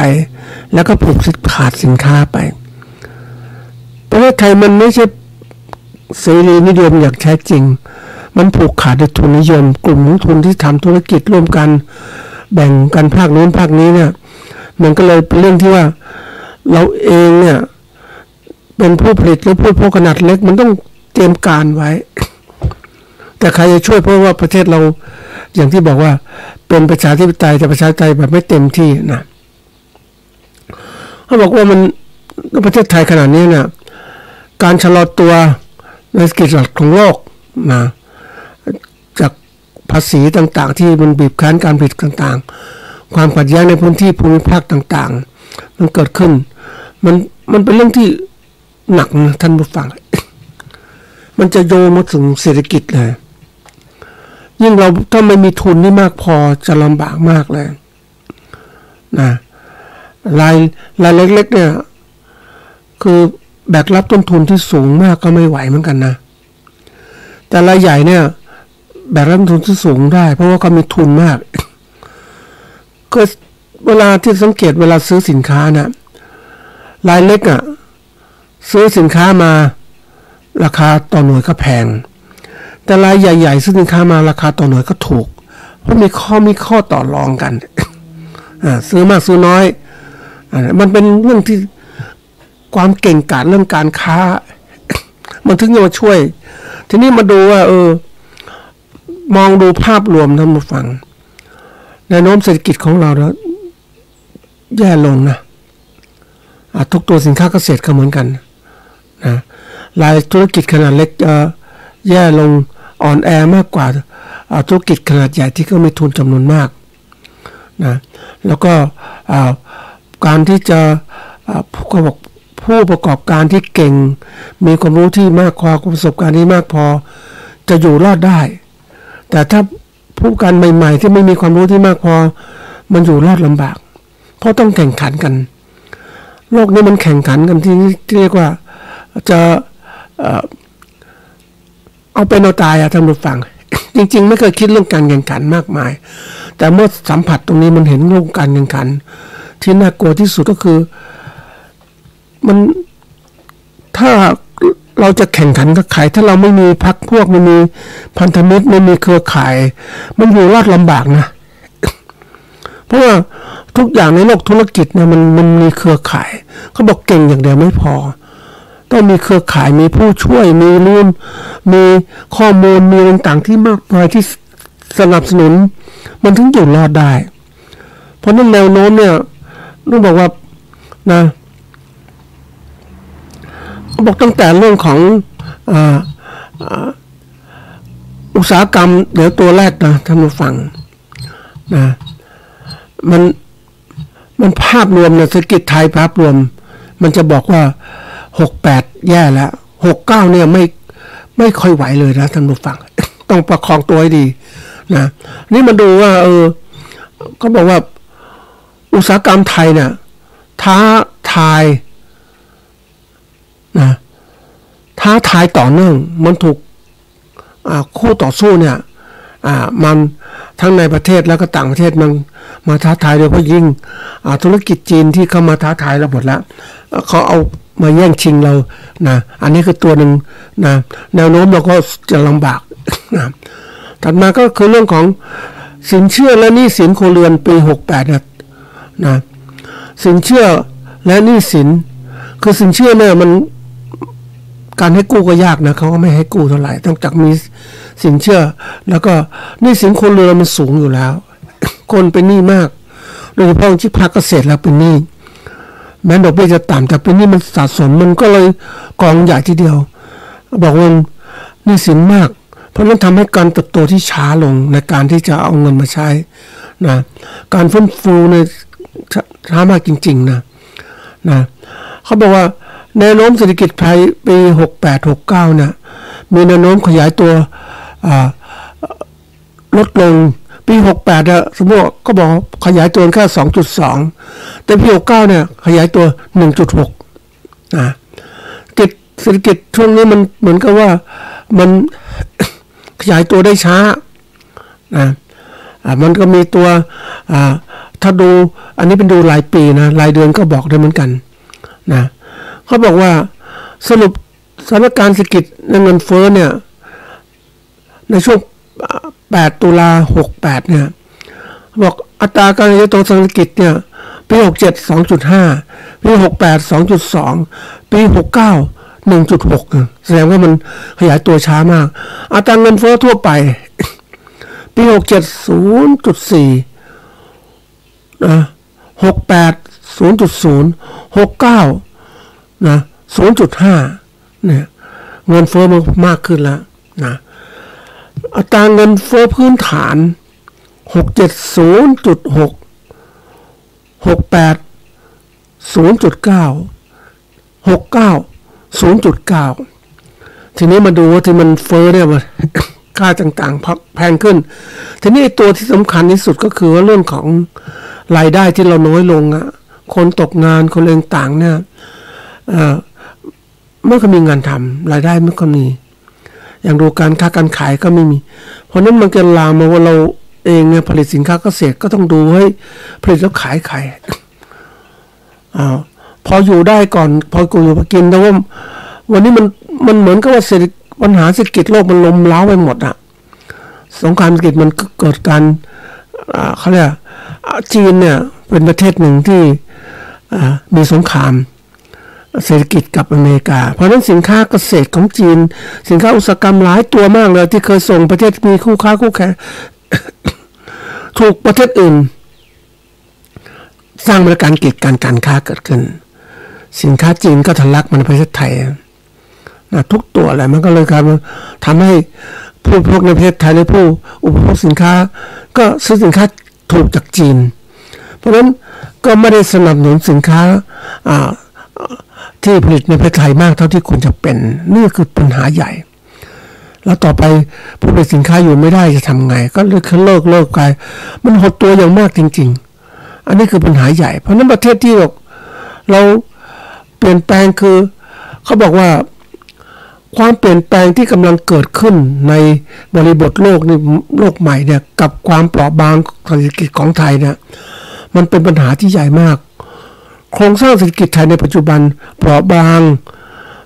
แล้วก็ผูกขาดสินค้าไปประเทศไทยมันไม่ใช่เสรีนิยมอย่างแท้จริงมันผูกขาดด้วยทุนนิยมกลุ่มของทุนที่ทำธุรกิจร่วมกัน แบ่งกันภาคนู้นภาคนี้เนี่ยมันก็เลยเป็นเรื่องที่ว่าเราเองเนี่ยเป็นผู้ผลิตหรือผู้พกขนาดเล็กมันต้องเตรียมการไว้แต่ใครจะช่วยเพราะว่าประเทศเราอย่างที่บอกว่าเป็นประชาธิปไตยแต่ประชาธิปไตยแบบไม่เต็มที่นะเขาบอกว่ามันประเทศไทยขนาดนี้เนี่ยการชะลอตัวในเศรษฐกิจของโลกนะจากภาษีต่างๆที่มันบีบคั้นการผลิตต่างๆความขัดแย้งในพื้นที่ภูมิภาคต่างๆมันเกิดขึ้นมันเป็นเรื่องที่หนักนะท่านผู้ฟัง มันจะโยงมาถึงเศรษฐกิจเลยยิ่งเราถ้าไม่มีทุนที่มากพอจะลำบากมากเลยนะรายเล็กๆเนี่ยคือแบกรับต้นทุนที่สูงมากก็ไม่ไหวเหมือนกันนะแต่รายใหญ่เนี่ยแบกรับต้นทุนที่สูงได้เพราะว่าเขามีทุนมาก ก็เวลาที่สังเกตเวลาซื้อสินค้านะรายเล็กซื้อสินค้ามาราคาต่อหน่วยก็แพงแต่รายใหญ่ๆซื้อสินค้ามาราคาต่อหน่วยก็ถูกเพราะมีข้อต่อรองกัน ซื้อมากซื้อน้อยมันเป็นเรื่องที่ความเก่งกาจเรื่องการค้า มันถึงจะมาช่วยทีนี้มาดูว่ามองดูภาพรวมท่านผู้ฟังแนวโน้มเศรษฐกิจของเราแล้วแย่ลงนะทุกตัวสินค้าเกษตรก็เหมือนกันนะรายธุรกิจขนาดเล็กแย่ลงอ่อนแอมากกว่าธุรกิจขนาดใหญ่ที่ก็มีทุนจำนวนมากนะแล้วก็การที่จะผู้ประกอบการที่เก่งมีความรู้ที่มากพอประสบการณ์ที่มากพอจะอยู่รอดได้แต่ถ้าผู้การใหม่ๆที่ไม่มีความรู้ที่มากพอมันอยู่รอดลำบากเพราะต้องแข่งขันกันโลกนี้มันแข่งขันกันที่เรียกว่าจะเอาเป็นเอาตายท่านผู้ฟัง จริงๆไม่เคยคิดเรื่องการแข่งขันมากมายแต่เมื่อสัมผัสตรงนี้มันเห็นเรื่องการแข่งขันที่น่ากลัวที่สุดก็คือมันถ้าเราจะแข่งขันกับใครถ้าเราไม่มีพรรคพวกไม่มีพันธมิตรไม่มีเครือข่ายมันอยู่รอดลำบากนะ เพราะว่าทุกอย่างในโลกธุรกิจเนี่ยมันมีเครือข่ายเขาบอกเก่งอย่างเดียวไม่พอต้องมีเครือข่ายมีผู้ช่วยมีรุ่นมีข้อมูลมีต่างๆที่มากมายที่สนับสนุนมันถึงอยู่รอดได้เพราะนั้นแนวโน้มเนี่ยต้องบอกว่านะบอกตั้งแต่เรื่องของอุตสาหกรรมเดี๋ยวตัวแรกนะท่านผู้ฟังนะมันภาพรวมเนี่ยเศรษฐกิจไทยภาพรวมมันจะบอกว่า68แย่แล้ว69เนี่ยไม่ค่อยไหวเลยนะท่านผู้ฟัง ต้องประคองตัวให้ดีนะนี่มาดูว่าเขาบอกว่าอุตสาหกรรมไทยเนี่ยท้าทายต่อเนื่องมันถูกคู่ต่อสู้เนี่ยมันทั้งในประเทศแล้วก็ต่างประเทศมันมาท้าทายโดยเฉพาะยิ่งธุรกิจจีนที่เข้ามาท้าทายเราหมดแล้วเขาเอามาแย่งชิงเรานะอันนี้คือตัวหนึ่งนะแนวโน้มเราก็จะลำบากนะถัดมาก็คือเรื่องของสินเชื่อและหนี้สินครัวเรือนปี68เนี่ยนะสินเชื่อและหนี้สินคือสินเชื่อเนี่ยมันการให้กู้ก็ยากนะเขาก็ไม่ให้กู้เท่าไหร่ต้องจากมีสินเชื่อแล้วก็หนี้สินครัวเรือนมันสูงอยู่แล้ว คนเป็นหนี้มากโดยเฉพาะที่ภาคเกษตรแล้วเป็นหนี้แม้ดอกเบี้ยจะต่ำแต่เป็นหนี้มันสะสมมันก็เลยกองใหญ่ทีเดียวบอกว่าหนี้สินมากเพราะนั้นทำให้การเติบโตที่ช้าลงในการที่จะเอาเงินมาใช้นะการฟื้นฟูในช้ามากจริงๆนะเขาบอกว่าแนวโน้มเศรษฐกิจไทยปี68-69เนี่ยมีแนวโน้มขยายตัวลดลงปี68สมมติก็บอกขยายตัวแค่ 2.2 แต่ปี69เนี่ยขยายตัว 1.6 เศรษฐกิจช่วงนี้มันเหมือนกับว่ามันขยายตัวได้ช้ามันก็มีตัวถ้าดูอันนี้เป็นดูรายปีนะรายเดือนก็บอกได้เหมือนกันนะเขาบอกว่าสรุปสถานการณ์เศรษฐกิจเงินเฟ้อเนี่ยในช่วง8 ตุลา 68เนี่ยบอก อัตราการเติบโตเศรษฐกิจเนี่ยปี67 2.5 ปี68 2.2 ปี69 1.6 แสดงว่ามันขยายตัวช้ามากอัตราเงินเฟ้อทั่วไปปี67 0.4 นะ68 0.0 69 นะ 0.5 เนี่ยเงินเฟ้อมันมากขึ้นแล้วนะอัตราเงินเฟ้อพื้นฐาน67 0.6 68 0.9 69 0.9 ทีนี้มาดูว่าที่มันเฟ้อเนี่ยมันค่าต่างๆแพงขึ้นทีนี้ตัวที่สำคัญที่สุดก็คือว่าเรื่องของรายได้ที่เราน้อยลงอ่ะคนตกงานคนเองต่างเนี่ยไม่ค่อยมีงานทำรายได้ไม่ค่อยมีอย่างดูการค้าการขายก็ไม่มีเพราะนั้นมันก็ลามมาว่าเราเองเนี่ยผลิตสินค้าเกษตรก็ต้องดูให้ผลิตแล้วขายใครพออยู่ได้ก่อนพอกูอยู่พอกินแต่ว่าวันนี้มันเหมือนกับว่าปัญหาเศรษฐกิจโลกมันล้มเล้าไปหมดอ่ะสงครามเศรษฐกิจมันเกิดการเขาเรียกจีนเนี่ยเป็นประเทศหนึ่งที่มีสงครามเศรษฐกิจกับอเมริกาเพราะฉะนั้นสินค้าเกษตรของจีนสินค้าอุตสาหกรรมหลายตัวมากเลยที่เคยส่งประเทศมีคู่ค้าคู่แข่ง ถูกประเทศอื่นสร้างบริการกีดกันการค้าเกิดขึ้นสินค้าจีนก็ทะลักมาในประเทศไทยนะทุกตัวอะไรมันก็เลยทำให้ผู้บริโภคในประเทศไทยและผู้อุปโภคสินค้าก็ซื้อสินค้าถูกจากจีนเพราะฉะนั้นก็ไม่ได้สนับสนุนสินค้าที่ผลิตในประเทศไทยมากเท่าที่ควรจะเป็นนี่คือปัญหาใหญ่แล้วต่อไปผู้ผลิตสินค้าอยู่ไม่ได้จะทำไงก็เลิกไปมันหดตัวอย่างมากจริงๆอันนี้คือปัญหาใหญ่เพราะนั้นประเทศที่เราเปลี่ยนแปลงคือเขาบอกว่าความเปลี่ยนแปลงที่กำลังเกิดขึ้นในบริบทโลกใหม่เนี่ยกับความเปราะบางเศรษฐกิจของไทยเนี่ยมันเป็นปัญหาที่ใหญ่มากโครงสร้างเศรษฐกิจไทยในปัจจุบันเปราะบาง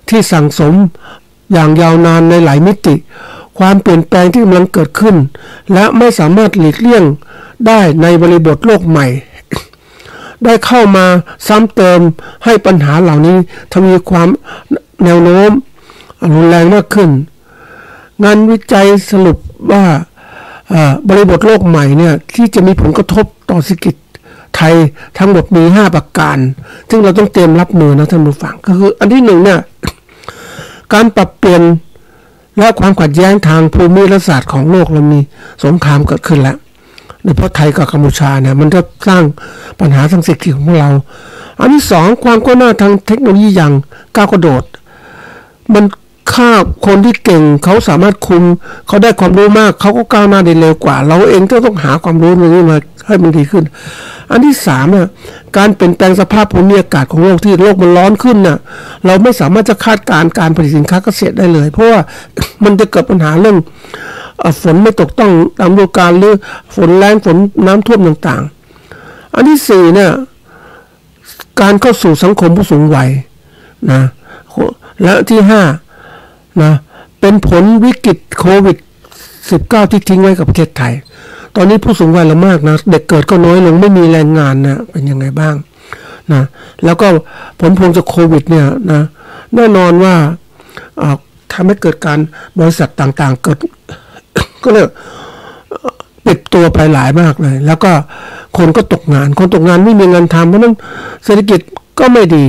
ที่สั่งสมอย่างยาวนานในหลายมิติความเปลี่ยนแปลงที่กำลังเกิดขึ้นและไม่สามารถหลีกเลี่ยงได้ในบริบทโลกใหม่ได้เข้ามาซ้ำเติมให้ปัญหาเหล่านี้ทวีความแนวโน้มรุนแรงมากขึ้นงานวิจัยสรุปว่าบริบทโลกใหม่เนี่ยที่จะมีผลกระทบต่อเศรษฐกิจไทยทั้งหมดมี5ประการซึ่งเราต้องเตรียมรับมือนะท่านผู้ฟังก็คืออันที่1เนี่ยการปรับเปลี่ยนและความขัดแย้งทางภูมิรัฐศาสตร์ของโลกเรามีสงครามเกิดขึ้นแล้วโดยเฉพาะไทยกับกัมพูชาเนี่ยมันจะสร้างปัญหาทางเศรษฐกิจของเราอันที่2ความก้าวหน้าทางเทคโนโลยีอย่างก้าวกระโดดมันค่าคนที่เก่งเขาสามารถคุมเขาได้ความรู้มากเขาก็ก้าวหน้าได้เร็วกว่าเราเองก็ต้องหาความรู้ตรงนี้มาให้มันดีขึ้นอันที่3เนี่ยการเปลี่ยนแปลงสภาพภูมิอากาศของโลกที่โลกมันร้อนขึ้นน่ะเราไม่สามารถจะคาดการณ์การผลิตสินค้าเกษตรได้เลยเพราะว่ามันจะเกิดปัญหาเรื่องฝนไม่ตกต้องตามฤดูกาลหรือฝนแรงฝนน้ำท่วมต่างๆอันที่4เนี่ยการเข้าสู่สังคมผู้สูงวัยนะและที่5นะเป็นผลวิกฤตโควิด-19 ที่ทิ้งไว้กับประเทศไทยตอนนี้ผู้สูงวัยเรามากนะเด็กเกิดก็น้อยลงไม่มีแรงงานนะเป็นยังไงบ้างนะแล้วก็ผลพวงจากโควิดเนี่ยนะแน่นอนว่าทำให้เกิดการบริษัทต่างๆเกิดก็เลยปิดตัวไปหลายมากเลยแล้วก็คนก็ตกงานไม่มีเงินทำเพราะนั้นเศรษฐกิจก็ไม่ดี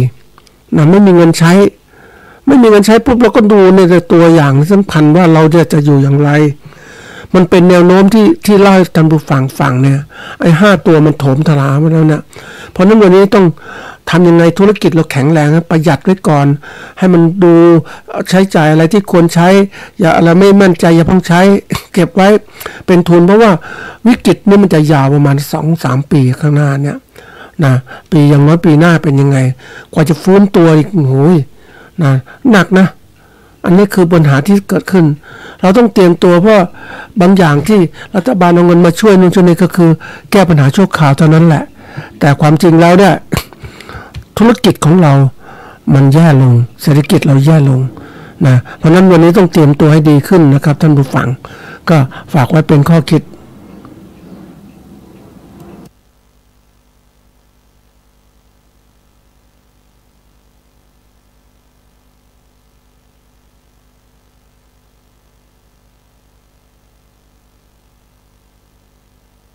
นะไม่มีเงินใช้ปุ๊บเราก็ดูในตัวอย่างสำคัญว่าเราจะอยู่อย่างไรมันเป็นแนวโน้มที่เล่าให้ท่านผู้ฟังเนี่ยไอ้5ตัวมันโถมทลามาแล้วเนี่ยเพราะนั้นวันนี้ต้องทำยังไงธุรกิจเราแข็งแรงประหยัดไว้ก่อนให้มันดูใช้จ่ายอะไรที่ควรใช้อย่าอะไรไม่มั่นใจอย่าเพิ่งใช้เก็บไว้เป็นทุนเพราะว่าวิกฤตนี่มันจะยาวประมาณ 2-3 ปีข้างหน้าเนี่ยนะปีอย่างน้อยปีหน้าเป็นยังไงกว่าจะฟื้นตัวอีกโอ้ยนะหนักนะอันนี้คือปัญหาที่เกิดขึ้นเราต้องเตรียมตัวเพราะบางอย่างที่รัฐบาลเอาเงินมาช่วยนู่นช่วยนี่ก็คือแก้ปัญหาชั่วคราวเท่านั้นแหละแต่ความจริงแล้วเนี่ยธุรกิจของเรามันแย่ลงเศรษฐกิจเราแย่ลงนะเพราะนั้นวันนี้ต้องเตรียมตัวให้ดีขึ้นนะครับท่านผู้ฟังก็ฝากไว้เป็นข้อคิด